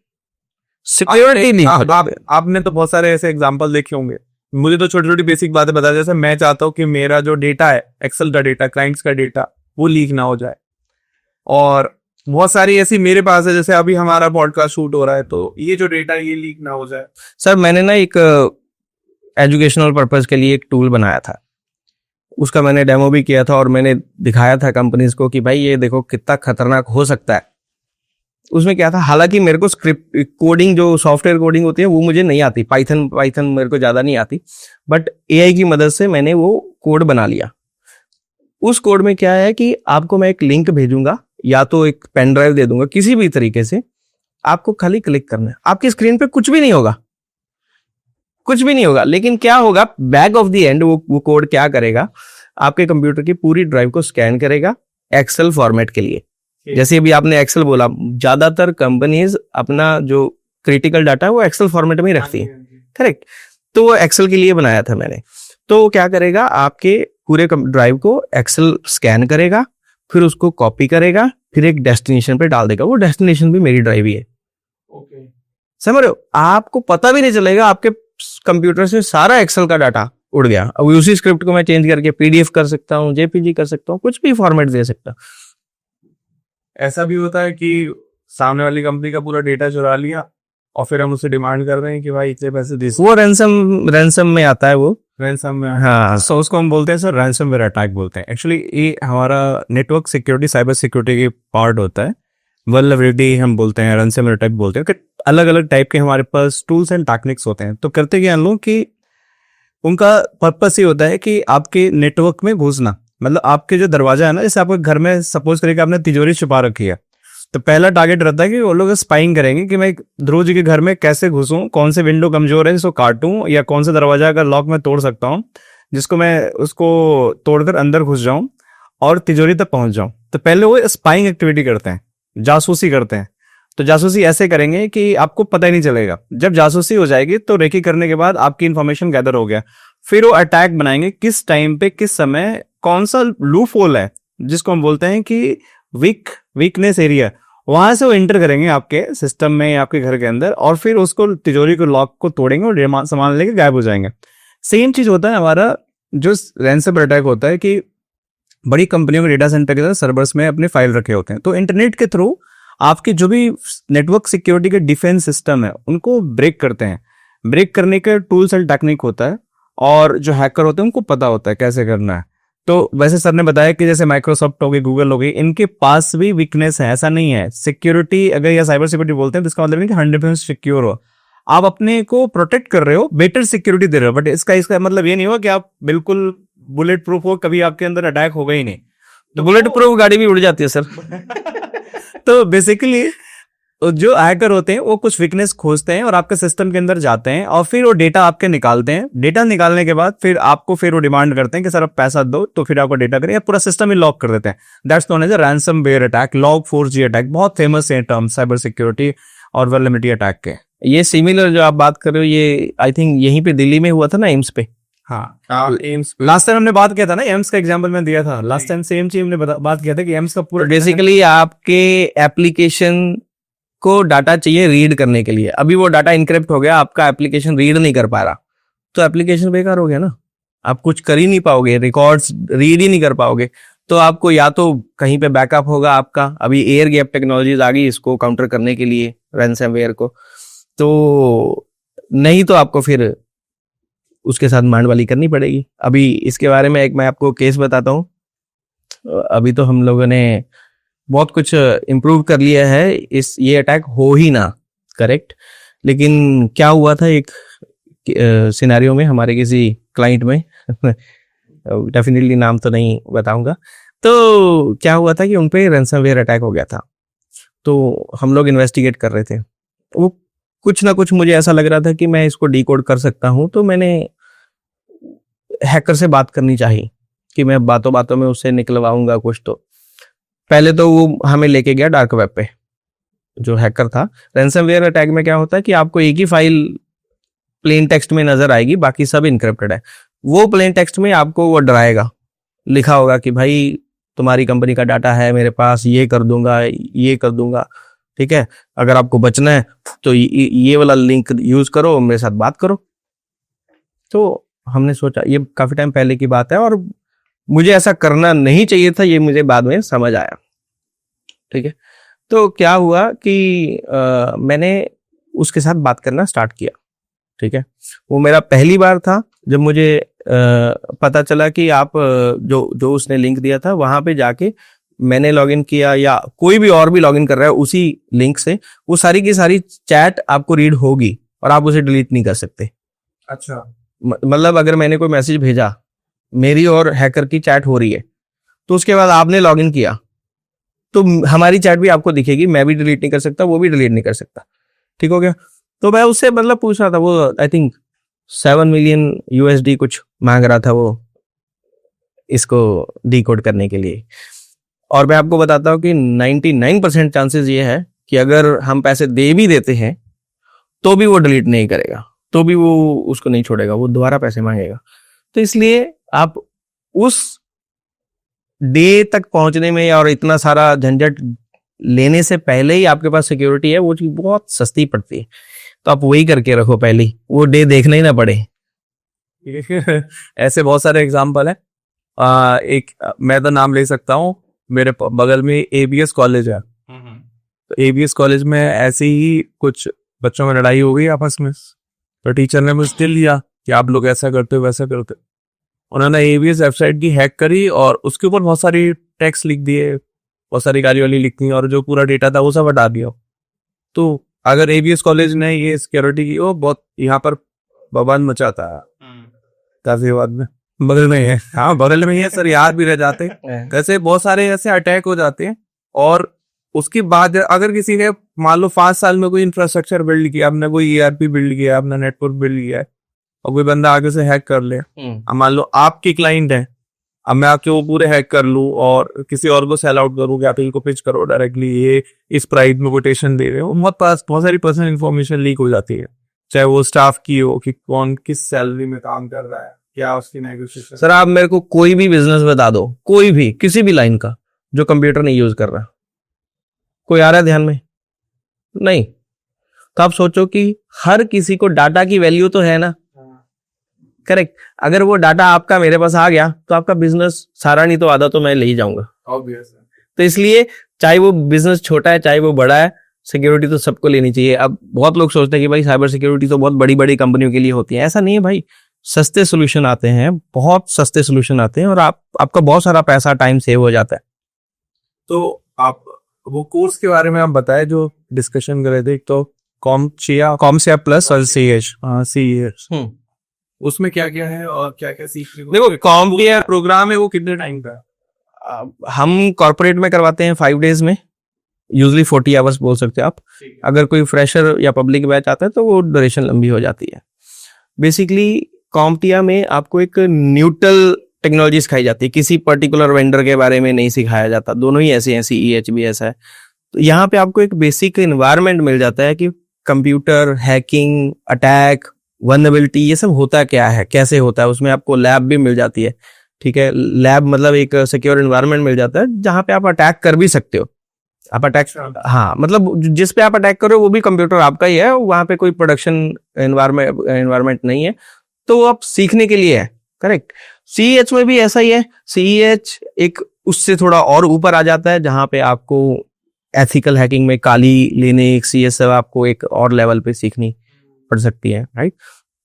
सिक्योरिटी लीक, आपने तो बहुत सारे ऐसे एग्जांपल देखे होंगे, मुझे तो छोटी छोटी बेसिक बातें बता, जैसे मैं चाहता हूँ कि मेरा जो डेटा है, एक्सेल का डेटा, क्लाइंट्स का डेटा, वो लीक ना हो जाए। और बहुत सारी ऐसी मेरे पास है, जैसे अभी हमारा पॉडकास्ट शूट हो रहा है, तो ये जो डेटा ये लीक ना हो जाए। सर मैंने ना एक एजुकेशनल पर्पस के लिए एक टूल बनाया था, उसका मैंने डेमो भी किया था और मैंने दिखाया था कंपनीज को कि भाई ये देखो कितना खतरनाक हो सकता है। उसमें क्या था, हालांकि मेरे को स्क्रिप्ट कोडिंग, जो सॉफ्टवेयर कोडिंग होती है, वो मुझे नहीं आती, पाइथन मेरे को ज्यादा नहीं आती, बट एआई की मदद से मैंने वो कोड बना लिया। उस कोड में क्या है कि आपको मैं एक लिंक भेजूंगा या तो एक पेन ड्राइव दे दूंगा, किसी भी तरीके से आपको खाली क्लिक करना है, आपकी स्क्रीन पे कुछ भी नहीं होगा, कुछ भी नहीं होगा, लेकिन क्या होगा, बैक ऑफ द एंड वो कोड क्या करेगा, आपके कंप्यूटर की पूरी ड्राइव को स्कैन करेगा एक्सेल फॉर्मेट के लिए। जैसे अभी आपने एक्सेल बोला, ज्यादातर कंपनीज अपना जो क्रिटिकल डाटा है वो एक्सेल फॉर्मेट में ही रखती है, करेक्ट। तो वो एक्सेल के लिए बनाया था मैंने। तो वो क्या करेगा, आपके पूरे ड्राइव को एक्सेल स्कैन करेगा, फिर उसको कॉपी करेगा, फिर एक डेस्टिनेशन पे डाल देगा। वो डेस्टिनेशन भी मेरी ड्राइव ही है, समझ रहे हो। आपको पता भी नहीं चलेगा, आपके कंप्यूटर से सारा एक्सेल का डाटा उड़ गया। अब उसी स्क्रिप्ट को मैं चेंज करके पीडीएफ कर सकता हूँ, जेपीजी कर सकता हूँ, कुछ भी फॉर्मेट दे सकता हूँ। ऐसा भी होता है कि सामने वाली कंपनी का पूरा डेटा चुरा लिया और फिर हम उससे डिमांड कर रहे हैं कि भाई इतने पैसे दे। वो रैंसम में आता है, वो रैंसम में, हाँ। सो उसको हम बोलते हैं सर रैंसमवेयर अटैक बोलते हैं। एक्चुअली ये हमारा नेटवर्क सिक्योरिटी, साइबर सिक्योरिटी की पार्ट होता है। वल्नरेबिलिटी हम बोलते हैं, रैंसमवेयर अटैक बोलते हैं। अलग अलग टाइप के हमारे पास टूल्स एंड टेक्निक्स होते हैं। तो करते क्या लोग कि उनका पर्पस ये होता है कि आपके नेटवर्क में घुसना, मतलब आपके जो दरवाजा है ना, जैसे आपके घर में सपोज करिए कि आपने तिजोरी छुपा रखी है, तो पहला टारगेट रहता है कि वो लोग स्पाइंग करेंगे कि मैं ध्रुव जी के घर में कैसे घुसूं, कौन से विंडो कमजोर है जिसको काटूं, या कौन सा दरवाजा का लॉक मैं तोड़ सकता हूं जिसको मैं उसको तोड़कर अंदर घुस जाऊं और तिजोरी तक पहुंच जाऊं। तो पहले वो स्पाइंग एक्टिविटी करते हैं, जासूसी करते हैं। तो जासूसी ऐसे करेंगे कि आपको पता ही नहीं चलेगा। जब जासूसी हो जाएगी तो रेकी करने के बाद आपकी इन्फॉर्मेशन गैदर हो गया, फिर वो अटैक बनाएंगे किस टाइम पे, किस समय, कौन सा लूप होल है जिसको हम बोलते हैं कि वीकनेस एरिया, वहां से वो एंटर करेंगे आपके सिस्टम में या आपके घर के अंदर, और फिर उसको तिजोरी को लॉक को तोड़ेंगे और सामान लेके गायब हो जाएंगे। सेम चीज होता है हमारा जो रैंसमवेयर अटैक होता है कि बड़ी कंपनियों के डेटा सेंटर के अंदर सर्वर्स में अपने फाइल रखे होते हैं, तो इंटरनेट के थ्रू आपके जो भी नेटवर्क सिक्योरिटी के डिफेंस सिस्टम है उनको ब्रेक करते हैं। ब्रेक करने का टूल्स एंड टेक्निक होता है, और जो हैकर होते हैं उनको पता होता है कैसे करना है। तो वैसे सर ने बताया कि जैसे माइक्रोसॉफ्ट हो गई, गूगल हो गई, इनके पास भी वीकनेस है, ऐसा नहीं है। सिक्योरिटी अगर या साइबर सिक्योरिटी बोलते हैं तो इसका मतलब नहीं कि 100% सिक्योर हो, आप अपने को प्रोटेक्ट कर रहे हो, बेटर सिक्योरिटी दे रहे हो, बट इसका मतलब ये नहीं हो कि आप बिल्कुल बुलेट प्रूफ हो, कभी आपके अंदर अटैक होगा ही नहीं। तो बुलेट प्रूफ गाड़ी भी उड़ जाती है सर। तो बेसिकली जो हैकर होते हैं वो कुछ वीकनेस खोजते हैं और आपके सिस्टम के अंदर जाते हैं, और फिर वो डेटा आपके निकालते हैं। डेटा निकालने के बाद फिर आपको फिर वो डिमांड करते हैं कि सर आप पैसा दो, तो फिर आपको डेटा करें, या पूरा सिस्टम ही लॉक कर देते हैं। That's known as a ransomware attack, log4j attack, बहुत फेमस है टर्म साइबर सिक्योरिटी और वल्नरेबिलिटी अटैक के। ये सिमिलर जो आप बात कर रहे हो, ये आई थिंक यहीं पे दिल्ली में हुआ था ना, एम्स पे। हाँ, एम्स लास्ट टाइम हमने बात किया था ना, एम्स का एग्जांपल मैं दिया था लास्ट टाइम, सेम चीज हमने बात किया था कि एम्स का पूरा बेसिकली आपके एप्लीकेशन को डाटा चाहिए रीड करने के लिए, अभी वो डाटा इनक्रिप्ट हो गया, आपका एप्लीकेशन रीड नहीं कर पा रहा, तो एप्लीकेशन बेकार हो गया ना, आप कुछ कर ही नहीं पाओगे, रिकॉर्ड्स रीड ही नहीं कर पाओगे। तो आपको या तो कहीं पे बैकअप होगा आपका, अभी एयर गैप टेक्नोलॉजीज आ गई इसको काउंटर करने के लिए, रैंसमवेयर को, तो नहीं तो आपको फिर उसके साथ मांडवाली करनी पड़ेगी। अभी इसके बारे में एक मैं आपको केस बताता हूँ। अभी तो हम लोगों ने बहुत कुछ इम्प्रूव कर लिया है, ये अटैक हो ही ना, करेक्ट। लेकिन क्या हुआ था एक सिनेरियो में हमारे किसी क्लाइंट में डेफिनेटली नाम तो नहीं बताऊंगा, तो क्या हुआ था कि उन पे रैंसमवेयर अटैक हो गया था। तो हम लोग इन्वेस्टिगेट कर रहे थे, वो कुछ ना कुछ मुझे ऐसा लग रहा था कि मैं इसको डिकोड कर सकता हूं, तो मैंने हैकर से बात करनी चाहिए कि मैं बातों बातों में उससे निकलवाऊंगा कुछ। तो पहले तो वो हमें लेके गया डार्क वेब पे, जो हैकर था। रैंसमवेयर अटैक में क्या होता है कि आपको एक ही फाइल प्लेन टेक्स्ट में नजर आएगी, बाकी सब इनक्रिप्टेड है। वो प्लेन टेक्स्ट में आपको वो डराएगा, लिखा होगा कि भाई तुम्हारी कंपनी का डाटा है मेरे पास, ये कर दूंगा, ये कर दूंगा, ठीक है, अगर आपको बचना है तो ये वाला लिंक यूज करो, मेरे साथ बात करो। तो हमने सोचा, ये काफी टाइम पहले की बात है और मुझे ऐसा करना नहीं चाहिए था, ये मुझे बाद में समझ आया, ठीक है। तो क्या हुआ कि मैंने उसके साथ बात करना स्टार्ट किया, ठीक है। वो मेरा पहली बार था जब मुझे पता चला कि आप जो उसने लिंक दिया था वहां पे जाके मैंने लॉगिन किया, या कोई भी और भी लॉगिन कर रहा है उसी लिंक से, वो सारी की सारी चैट आपको रीड होगी और आप उसे डिलीट नहीं कर सकते। अच्छा, मतलब अगर मैंने कोई मैसेज भेजा, मेरी और हैकर की चैट हो रही है, तो उसके बाद आपने लॉगिन किया तो हमारी चैट भी आपको दिखेगी, मैं भी डिलीट नहीं कर सकता, वो भी डिलीट नहीं कर सकता, ठीक हो गया। तो मैं उससे मतलब पूछ रहा था, वो आई थिंक 7 मिलियन USD कुछ मांग रहा था वो इसको डिकोड करने के लिए। और मैं आपको बताता हूँ कि 99% चांसेस ये है कि अगर हम पैसे दे भी देते हैं तो भी वो डिलीट नहीं करेगा, तो भी वो उसको नहीं छोड़ेगा, वो दोबारा पैसे मांगेगा। तो इसलिए आप उस डे तक पहुंचने में और इतना सारा झंझट लेने से पहले ही आपके पास सिक्योरिटी है, वो चीज बहुत सस्ती पड़ती है। तो आप वही करके रखो पहले, वो डे देखना ही ना पड़े। ऐसे बहुत सारे एग्जाम्पल है। एक मैं तो नाम ले सकता हूँ, मेरे बगल में ABS कॉलेज है, तो ABS कॉलेज में ऐसे ही कुछ बच्चों में लड़ाई हो गई आपस में, तो टीचर ने मुझे स्टिल लिया कि आप लोग ऐसा करते हो वैसा करते हो। उन्होंने ABS वेबसाइट की हैक करी और उसके ऊपर बहुत सारी टेक्स्ट लिख दिए, बहुत सारी कार्यवाही लिख दी और जो पूरा डेटा था वो सब हटा दिया। तो अगर ABS कॉलेज ने ये सिक्योरिटी की, वो बहुत यहाँ पर बवाल मचाता है गाजियाबाद में, बगल में है। हाँ बगल में ही है सर, याद भी रह जाते हैं। कैसे बहुत सारे ऐसे अटैक हो जाते हैं। और उसके बाद अगर किसी ने मान लो 5 साल में कोई इंफ्रास्ट्रक्चर बिल्ड किया, आपने कोई ERP बिल्ड किया, अपना नेटवर्क बिल्ड किया है, और कोई बंदा आगे से हैक कर ले, अब मान लो आपकी क्लाइंट है, अब मैं आपके वो पूरे हैक कर लूं और किसी और को सेल आउट करूं कि आप इनको पिच करो डायरेक्टली, ये इस प्राइस में कोटेशन दे रहे हो, बहुत सारी पर्सनल इन्फॉर्मेशन लीक हो जाती है, चाहे वो स्टाफ की हो कि कौन किस सैलरी में काम कर रहा है, क्या उसकी नेगोशिएशन? सर आप मेरे को कोई भी बिजनेस बता दो, कोई भी किसी भी लाइन का, जो कंप्यूटर नहीं यूज कर रहा, कोई आ रहा है ध्यान में? नहीं। तो आप सोचो कि हर किसी को डाटा की वैल्यू तो है ना, करेक्ट। अगर वो डाटा आपका मेरे पास आ गया तो आपका बिजनेस सारा नहीं तो आधा तो मैं ले ही जाऊंगा। ऑब्वियस है। तो इसलिए चाहे वो बिजनेस छोटा है चाहे वो बड़ा है, सिक्योरिटी तो सबको लेनी चाहिए। अब बहुत लोग सोचते हैं कि भाई साइबर सिक्योरिटी तो बहुत बड़ी बड़ी कंपनियों के लिए होती है, ऐसा नहीं है भाई। सस्ते सोल्यूशन आते हैं, बहुत सस्ते सोल्यूशन आते हैं और आपका बहुत सारा पैसा टाइम सेव हो जाता है। तो आप वो कोर्स के बारे में आप बताए जो डिस्कशन कर रहे थे, एक तो कॉमसिया प्लस और CH। CES, उसमें क्या क्या है और क्या क्या सीखने को? देखो कॉम्पिया प्रोग्राम है वो कितने टाइम का है? हम कॉर्पोरेट में करवाते हैं 5 डेज में, यूजली 40 आवर्स बोल सकते हैं आप। अगर कोई फ्रेशर या पब्लिक बैच आता है तो वो ड्यूरेशन लंबी हो जाती है। बेसिकली कॉम्पिया में आपको एक न्यूट्रल टेक्नोलॉजी सिखाई जाती है, किसी पर्टिकुलर वेंडर के बारे में नहीं सिखाया जाता। दोनों ही ऐसे हैं, CEH भी ऐसा है। तो यहाँ पे आपको एक बेसिक इन्वायरमेंट मिल जाता है कि कंप्यूटर हैकिंग, अटैक, वल्नरेबिलिटी ये सब होता क्या है, कैसे होता है। उसमें आपको लैब भी मिल जाती है, ठीक है। लैब मतलब एक सिक्योर एनवायरनमेंट मिल जाता है जहां पे आप अटैक कर भी सकते हो। आप अटैक, हाँ मतलब जिस पे आप अटैक करो वो भी कंप्यूटर आपका ही है, वहां पे कोई प्रोडक्शन एनवायरनमेंट नहीं है, तो आप सीखने के लिए है, करेक्ट। CEH में भी ऐसा ही है। CEH एक उससे थोड़ा और ऊपर आ जाता है जहां पे आपको एथिकल हैकिंग में काली लिनक्स CS सब आपको एक और लेवल पे सीखनी पड़ सकती है, राइट।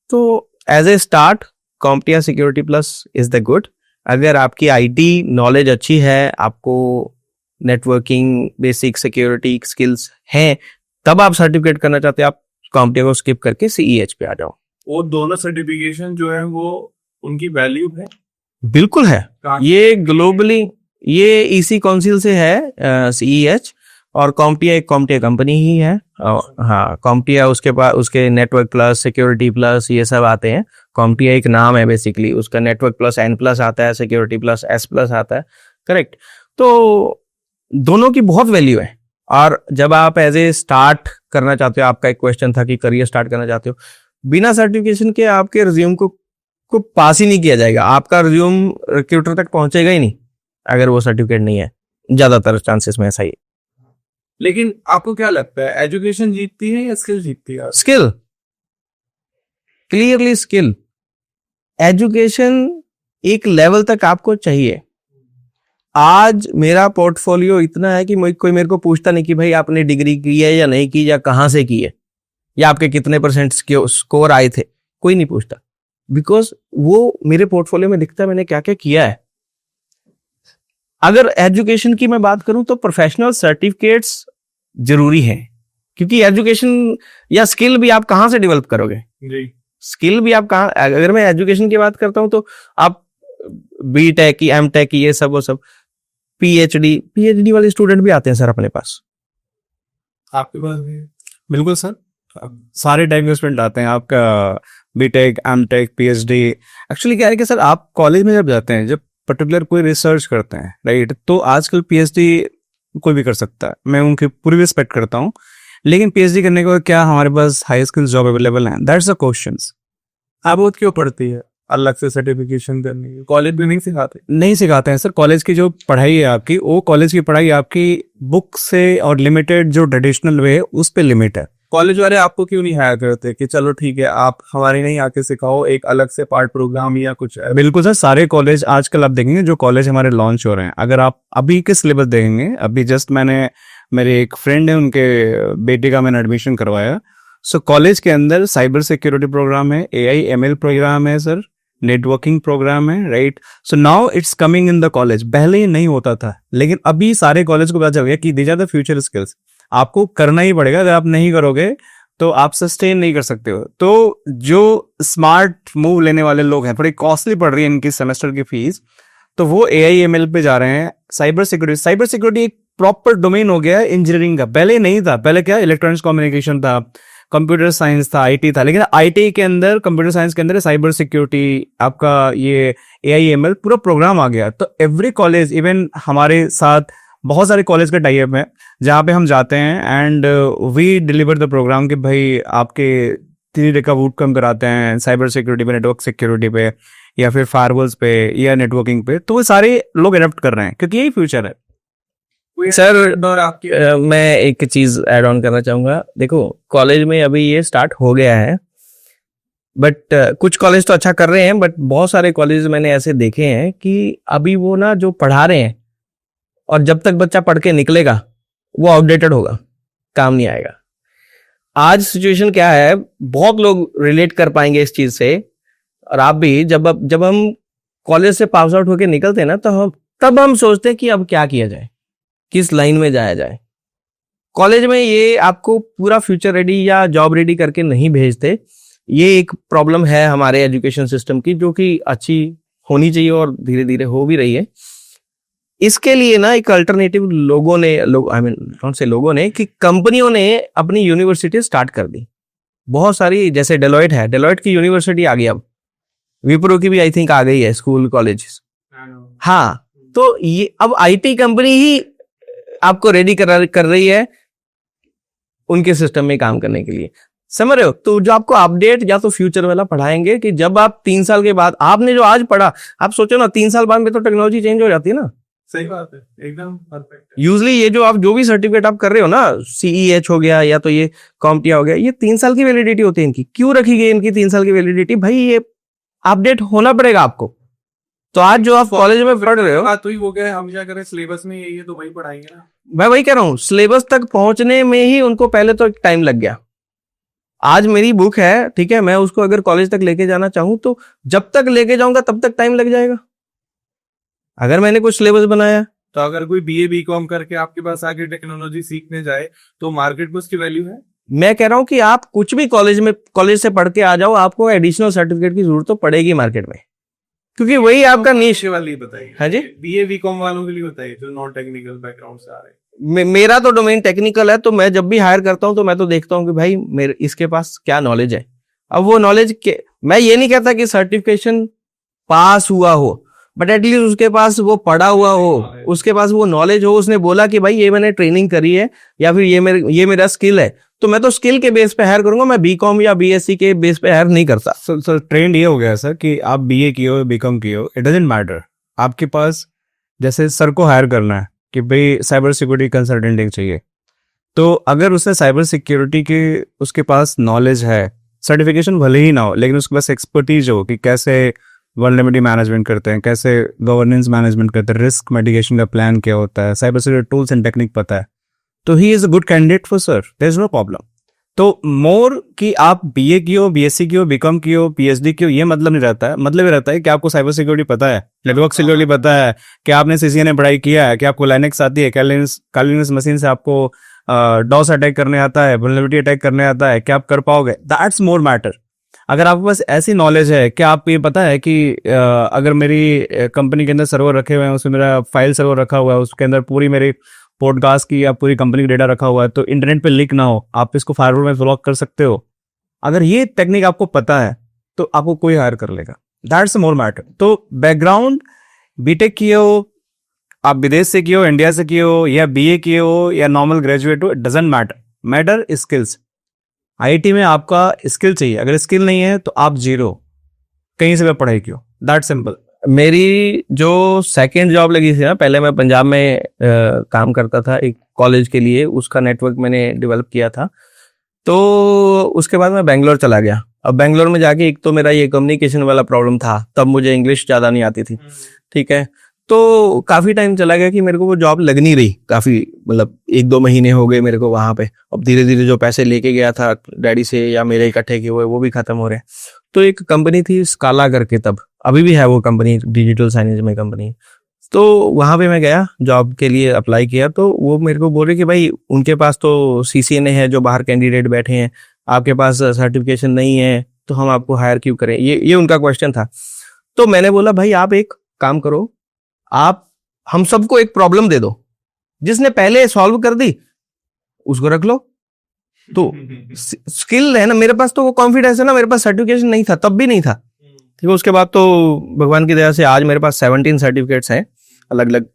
तो as a start Compia security plus is the good. अगर आपकी IT नॉलेज अच्छी है, आपको नेटवर्किंग बेसिक सिक्योरिटी स्किल्स हैं, तब आप सर्टिफिकेट करना चाहते हैं, आप कॉम्पिया को स्किप करके CEH पे आ जाओ। वो दोनों सर्टिफिकेशन जो है वो उनकी वैल्यू है? बिल्कुल है। ये ग्लोबली ये EC काउंसिल से है CEH, और कॉम्पिया एक कॉम्पिया कंपनी ही है। हाँ कॉम्पिया उसके पास उसके नेटवर्क प्लस, सिक्योरिटी प्लस ये सब आते हैं। कॉम्पिया एक नाम है बेसिकली, उसका नेटवर्क प्लस N+ आता है, सिक्योरिटी प्लस S+ आता है, करेक्ट। तो दोनों की बहुत वैल्यू है। और जब आप एज ए स्टार्ट करना चाहते हो, आपका एक क्वेश्चन था कि करियर स्टार्ट करना चाहते हो, बिना सर्टिफिकेशन के आपके रिज्यूम को पास ही नहीं किया जाएगा। आपका रिज्यूम रिक्रूटर तक पहुंचेगा ही नहीं अगर वो सर्टिफिकेट नहीं है, ज्यादातर चांसेस में ऐसा ही है। लेकिन आपको क्या लगता है, एजुकेशन जीतती है या स्किल जीतती है? Skill, clearly skill. एजुकेशन एक लेवल तक आपको चाहिए। आज मेरा पोर्टफोलियो इतना है कि कोई मेरे को पूछता नहीं कि भाई आपने डिग्री की है या नहीं की, या कहां से की है, या आपके कितने % स्कोर आए थे, कोई नहीं पूछता। बिकॉज वो मेरे पोर्टफोलियो में दिखता है मैंने क्या क्या किया है। अगर एजुकेशन की मैं बात करूं तो प्रोफेशनल सर्टिफिकेट्स जरूरी हैं, क्योंकि एजुकेशन या स्किल भी आप कहां से डेवलप करोगे जी। स्किल भी आप कहां, अगर मैं एजुकेशन की बात करता हूं तो आप BTech की, M.Tech की, ये सब वो सब, PhD वाले स्टूडेंट भी आते हैं सर अपने पास। आपके पास भी? बिल्कुल सर, सारे टाइप के स्टूडेंट आते हैं। आपका BTech, M.Tech, PhD। एक्चुअली क्या है कि सर आप कॉलेज में जब जाते हैं, जब पर्टिकुलर कोई रिसर्च करते हैं, राइट, तो आजकल PhD कोई भी कर सकता है, मैं उनकी पूरी रिस्पेक्ट करता हूँ। लेकिन PhD करने को क्या हमारे पास हाई स्किल जॉब अवेलेबल है? That's a question. अब वो क्यों पड़ती है अलग से सर्टिफिकेशन करने की? कॉलेज भी नहीं सिखाते? नहीं सिखाते हैं सर। कॉलेज की जो पढ़ाई है आपकी, वो कॉलेज की पढ़ाई आपकी बुक से और लिमिटेड जो ट्रेडिशनल वे है उस पे लिमिट है। कॉलेज वाले आपको क्यों नहीं हायर करते कि चलो ठीक है आप हमारे नहीं आके सिखाओ, एक अलग से पार्ट प्रोग्राम या कुछ? बिल्कुल सर, सारे कॉलेज आजकल आप देखेंगे जो कॉलेज हमारे लॉन्च हो रहे हैं, अगर आप अभी के सिलेबस देखेंगे, अभी जस्ट मेरे एक फ्रेंड है, उनके बेटे का मैंने एडमिशन करवाया। सो कॉलेज के अंदर साइबर सिक्योरिटी प्रोग्राम है, AI/ML प्रोग्राम है सर, नेटवर्किंग प्रोग्राम है, right. So now it's coming in the college. पहले ये नहीं होता था, लेकिन अभी सारे कॉलेज को पता चल गया कि these are the future skills. आपको करना ही पड़ेगा, अगर आप नहीं करोगे तो आप सस्टेन नहीं कर सकते हो। तो जो स्मार्ट मूव लेने वाले लोग हैं, थोड़ी कॉस्टली पड़ रही है इनकी सेमेस्टर की फीस, तो वो AI/ML पे जा रहे हैं। साइबर सिक्योरिटी एक प्रॉपर डोमेन हो गया है इंजीनियरिंग का, पहले नहीं था। पहले क्या, इलेक्ट्रॉनिक्स कम्युनिकेशन था, कंप्यूटर साइंस था, IT था, लेकिन IT के अंदर, कंप्यूटर साइंस के अंदर साइबर सिक्योरिटी, आपका ये AI/ML पूरा प्रोग्राम आ गया। तो एवरी कॉलेज, इवन हमारे साथ बहुत सारे कॉलेज का टाई अप है जहाँ पे हम जाते हैं and we deliver the program कि भाई आपके 3 डे का बूट कैंप कराते हैं साइबर सिक्योरिटी पे, नेटवर्क सिक्योरिटी पे, या फिर फायरवॉल्स पे या नेटवर्किंग पे, तो वो सारे लोग अडॉप्ट कर रहे हैं क्योंकि यही फ्यूचर है। सर मैं एक चीज ऐड ऑन करना चाहूंगा। देखो कॉलेज में अभी ये स्टार्ट हो गया है, बट कुछ कॉलेज तो अच्छा कर रहे हैं, बट बहुत सारे कॉलेज मैंने ऐसे देखे हैं कि अभी वो ना जो पढ़ा रहे हैं, और जब तक बच्चा पढ़ के निकलेगा वो आउटडेटेड होगा, काम नहीं आएगा। आज सिचुएशन क्या है, बहुत लोग रिलेट कर पाएंगे इस चीज से, और आप भी, जब हम कॉलेज से पास आउट होके निकलते हैं ना, तो तब हम सोचते हैं कि अब क्या किया जाए, किस लाइन में जाया जाए। कॉलेज में ये आपको पूरा फ्यूचर रेडी या जॉब रेडी करके नहीं भेजते। ये एक प्रॉब्लम है हमारे एजुकेशन सिस्टम की, जो कि अच्छी होनी चाहिए और धीरे धीरे हो भी रही है। इसके लिए ना एक अल्टरनेटिव लोगों ने कि कंपनियों ने अपनी यूनिवर्सिटी स्टार्ट कर दी बहुत सारी, जैसे डेलॉयट है, डेलॉयट की यूनिवर्सिटी आ गई, अब विप्रो की भी आई थिंक आ गई है, स्कूल कॉलेज। हाँ, तो ये अब आईटी कंपनी ही आपको रेडी कर रही है उनके सिस्टम में काम करने के लिए, समझ रहे हो? तो जो आपको अपडेट या तो फ्यूचर वाला पढ़ाएंगे कि जब आप 3 साल के बाद आपने जो आज पढ़ा, आप सोचो ना 3 साल बाद में तो टेक्नोलॉजी चेंज हो जाती है ना। सही बात है, एकदम परफेक्ट। यूजली ये जो भी सर्टिफिकेट आप कर रहे हो ना, CEH हो गया या तो ये CompTIA हो गया, ये 3 साल की वैलिडिटी होती है इनकी। क्यों रखी गई इनकी 3 साल की वैलिडिटी? भाई ये अपडेट होना पड़ेगा आपको। तो आज जो आप कॉलेज में पढ़ रहे हो, तो ही हो गया, हम क्या करें, सिलेबस में यही है तो वही पढ़ाएंगे ना। मैं वही कह रहा हूँ, सिलेबस तक पहुंचने में ही उनको पहले तो टाइम लग गया। आज मेरी बुक है, ठीक है, मैं उसको अगर कॉलेज तक लेके जाना चाहूं तो जब तक लेके जाऊंगा तब तक टाइम लग जाएगा। अगर मैंने कुछ सिलेबस बनाया, तो अगर कोई BA BCom करके आपके पास आके टेक्नोलॉजी सीखने जाए तो मार्केट में उसकी वैल्यू है। मैं कह रहा हूं कि आप कुछ भी कॉलेज से पढ़ के आ जाओ, आपको एडिशनल सर्टिफिकेट की जरूरत तो पड़ेगी मार्केट में, क्योंकि वही आपका नीश वाली बताइए। हाँ जी, BA BCom वालों के लिए बताइए जो नॉन टेक्निकल बैकग्राउंड से आ रहे हैं। मेरा तो डोमेन टेक्निकल है, तो मैं जब भी हायर करता हूं तो मैं तो देखता हूं कि भाई मेरे इसके पास क्या नॉलेज है। अब वो नॉलेज के, मैं ये नहीं कहता कि सर्टिफिकेशन पास हुआ हो, बट एटलीस्ट उसके पास वो पढ़ा हुआ हो, उसके पास वो नॉलेज हो, उसने बोला कि भाई ये मैंने ट्रेनिंग करी है, या फिर ये मेरा स्किल है, तो मैं तो स्किल के बेस पे हायर करूंगा, मैं BCom या BSc के बेस पे हायर नहीं करता। सर ट्रेंड ये हो गया सर कि आप BA किए हो, BCom किए हो, इट डजंट मैटर। आपके पास जैसे सर को हायर करना है कि भाई साइबर सिक्योरिटी कंसल्टेंट चाहिए, तो अगर उसने साइबर सिक्योरिटी के उसके पास नॉलेज है, सर्टिफिकेशन भले ही ना हो, लेकिन उसके पास एक्सपर्टीज हो कि कैसे वल्नरेबिलिटी मैनेजमेंट करते हैं, कैसे गवर्नेंस मैनेजमेंट करते हैं, रिस्क मिटिगेशन का प्लान क्या होता है, cyber security tools and technique पता है, तो he is a good candidate for sir, there is no problem. तो मोर कि आप BA की हो, BSc की हो, BCom की हो, PhD की हो, ये मतलब नहीं रहता है। मतलब ये रहता है कि आपको साइबर सिक्योरिटी पता है, नेटवर्क सिक्योरिटी पता है, कि आपने CCNA पढ़ाई किया है, कि आपको लाइनेक्स आती है, लिनक्स मशीन से आपको डॉस अटैक करने आता है, वल्नरेबिलिटी अटैक करने आता है, क्या आप कर पाओगे? That's more matter. अगर आपके पास ऐसी नॉलेज है कि आप ये पता है कि अगर मेरी कंपनी के अंदर सर्वर रखे हुए हैं, उसमें मेरा फाइल सर्वर रखा हुआ है, उसके अंदर पूरी मेरी पॉडकास्ट की या पूरी कंपनी का डेटा रखा हुआ है, तो इंटरनेट पे लीक ना हो, आप इसको फायरवॉल में ब्लॉक कर सकते हो। अगर ये टेक्निक आपको पता है तो आपको कोई हायर कर लेगा। That's more matter. तो बैकग्राउंड बीटेक किए हो, आप विदेश से किए हो, इंडिया से किए हो, या BA किए हो, या नॉर्मल ग्रेजुएट हो, it doesn't matter skills. IIT में आपका स्किल चाहिए, अगर स्किल नहीं है तो आप जीरो, कहीं से भी पढ़ाई की हो, दैट सिंपल। मेरी जो सेकंड जॉब लगी थी ना, पहले मैं पंजाब में काम करता था एक कॉलेज के लिए, उसका नेटवर्क मैंने डेवलप किया था। तो उसके बाद मैं बेंगलोर चला गया। अब बेंगलोर में जाके एक तो मेरा ये कम्युनिकेशन वाला प्रॉब्लम था, तब मुझे इंग्लिश ज़्यादा नहीं आती थी, ठीक है। तो काफ़ी टाइम चला गया कि मेरे को वो जॉब लग नहीं रही, काफ़ी मतलब 1-2 महीने हो गए मेरे को वहाँ पे। अब धीरे धीरे जो पैसे लेके गया था डैडी से या मेरे इकट्ठे किए हुए, वो भी खत्म हो रहे हैं। तो एक कंपनी थी स्काला करके, तब अभी भी है वो कंपनी, डिजिटल साइनेज में कंपनी। तो वहाँ पे मैं गया, जॉब के लिए अप्लाई किया, तो वो मेरे को बोल रहे कि भाई उनके पास तो CCNA है, जो बाहर कैंडिडेट बैठे हैं, आपके पास सर्टिफिकेशन नहीं है, तो हम आपको हायर क्यों करें? ये उनका क्वेश्चन था। तो मैंने बोला भाई आप एक काम करो, आप हम सबको एक प्रॉब्लम दे दो, जिसने पहले सॉल्व कर दी उसको रख लो। तो स्किल है ना मेरे पास, तो वो कॉन्फिडेंस है ना, मेरे पास सर्टिफिकेशन नहीं था, तब भी नहीं था, ठीक है। उसके बाद तो भगवान की दया से आज मेरे पास 17 सर्टिफिकेट्स हैं, अलग अलग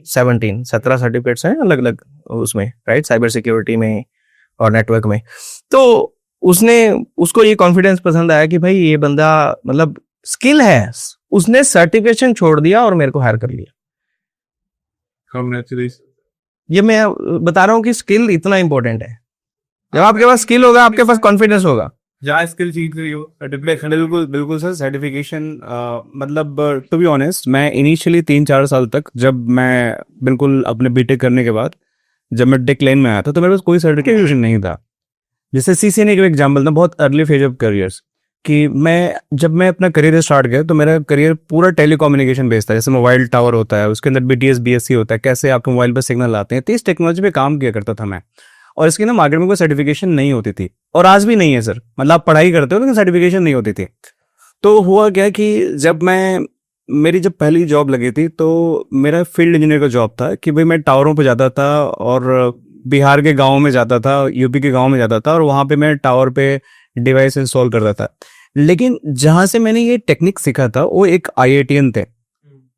17 सर्टिफिकेट्स हैं अलग अलग उसमें, राइट, साइबर सिक्योरिटी में और नेटवर्क में। तो उसको ये कॉन्फिडेंस पसंद आया कि भाई ये बंदा मतलब स्किल है, उसने सर्टिफिकेशन छोड़ दिया और मेरे को हायर कर लिया। Congratulations. ये मैं बता रहा हूँ कि स्किल इतना इंपॉर्टेंट है। जब आपके पास स्किल होगा आपके पास कॉन्फिडेंस होगा। जहाँ स्किल सीख रही हो बिल्कुल बिल्कुल सर। सर्टिफिकेशन मतलब टू बी ऑनेस्ट, मैं इनिशियली 3-4 साल तक, जब मैं बिल्कुल अपने बीटेक करने के बाद जब मैं टेक लाइन में आया था, तो मेरे पास कोई सर्टिफिकेशन नहीं था। जैसे सीसीएनए का एग्जाम्पल था, बहुत अर्ली फेज ऑफ करियर्स, कि जब मैं अपना करियर स्टार्ट किया तो मेरा करियर पूरा टेलीकम्युनिकेशन बेस्ड था। जैसे मोबाइल टावर होता है, उसके अंदर बीटीएस बीएससी होता है, कैसे आपके मोबाइल पर सिग्नल आते हैं, तो इस टेक्नोलॉजी पे काम किया करता था मैं। और इसकी ना मार्केट में कोई सर्टिफिकेशन नहीं होती थी, और आज भी नहीं है सर। मतलब आप पढ़ाई करते हो लेकिन सर्टिफिकेशन नहीं होती थी। तो हुआ क्या कि मेरी जब पहली जॉब लगी थी, तो मेरा फील्ड इंजीनियर का जॉब था कि भाई मैं टावरों पे जाता था और बिहार के गाँव में जाता था, यूपी के गाँव में जाता था, और वहाँ पे मैं टावर पे डिवाइस इंस्टॉल करता था। लेकिन जहाँ से मैंने ये टेक्निक सीखा था वो एक आईआईटीएन थे,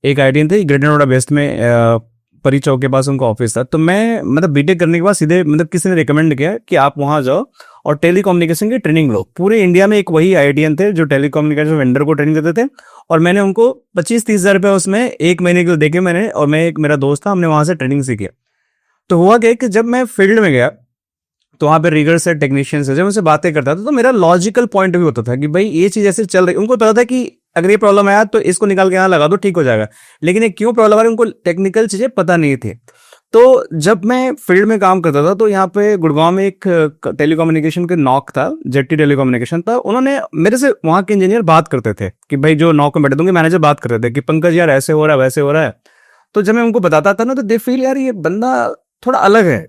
ग्रेटर नोएडा वेस्ट में, परी चौक के पास उनका ऑफिस था। तो मैं मतलब बीटेक करने के बाद सीधे मतलब किसी ने रिकमेंड किया कि आप वहाँ जाओ और टेलीकम्युनिकेशन की ट्रेनिंग लो। पूरे इंडिया में एक वही आईआईटीएन थे जो टेलीकम्युनिकेशन वेंडर को ट्रेनिंग देते थे, और मैंने उनको 25-30 हज़ार रुपये उसमें 1 महीने के लिए देके मैंने, और मैं एक मेरा दोस्त था, हमने वहाँ से ट्रेनिंग सीखी। तो हुआ क्या कि जब मैं फील्ड में गया तो वहाँ पे रीगर से टेक्नीशियन से जब उनसे बातें करता था, तो मेरा लॉजिकल पॉइंट भी होता था कि भाई ये चीज़ ऐसे चल रही। उनको पता था कि अगर ये प्रॉब्लम आया तो इसको निकाल के यहाँ लगा दो, ठीक हो जाएगा। लेकिन ये क्यों प्रॉब्लम आ रही, उनको टेक्निकल चीज़ें पता नहीं थी। तो जब मैं फील्ड में काम करता था, तो यहाँ पे गुड़गांव में एक टेलीकम्युनिकेशन के नॉक था, जेटी टेलीकम्युनिकेशन था। उन्होंने मेरे से, वहाँ के इंजीनियर बात करते थे कि भाई जो नॉक में बैठे थे, उनके मैनेजर बात करते थे कि पंकज यार ऐसे हो रहा है, वैसे हो रहा है। तो जब मैं उनको बताता था ना, तो दे फील यार ये बंदा थोड़ा अलग है,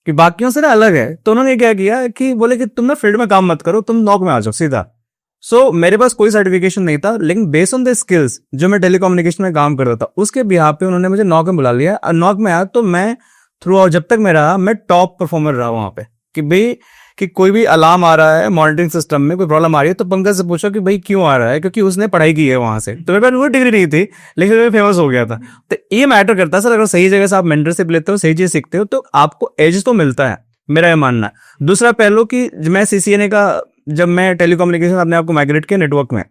कि बाकियों से ना अलग है। तो उन्होंने क्या किया कि बोले कि तुम ना फील्ड में काम मत करो, तुम नॉक में आ जाओ सीधा। सो मेरे पास कोई सर्टिफिकेशन नहीं था, लेकिन बेस्ड ऑन द स्किल्स जो मैं टेलीकम्युनिकेशन में काम करता था, उसके बिहाफ पे उन्होंने मुझे नॉक में बुला लिया। और नॉक में आया तो मैं थ्रू आउट जब तक मैं रहा, मैं टॉप परफॉर्मर रहा वहां पे। कि भाई कि कोई भी अलार्म आ रहा है मॉनिटरिंग सिस्टम में, कोई प्रॉब्लम आ रही है, तो पंकज से पूछो कि भाई क्यों आ रहा है, क्योंकि उसने पढ़ाई की है वहां से। तो मेरे पास वो डिग्री नहीं थी, लेकिन मैं फेमस हो गया था। तो ये मैटर करता है सर, अगर सही जगह से आप मेंटरशिप लेते हो, सही चीज सीखते हो, तो आपको एज तो मिलता है, मेरा ये मानना है। दूसरा पहलू कि मैं सीसीएनए का, जब मैं टेलीकम्युनिकेशन अपने आप को माइग्रेट किया नेटवर्क में,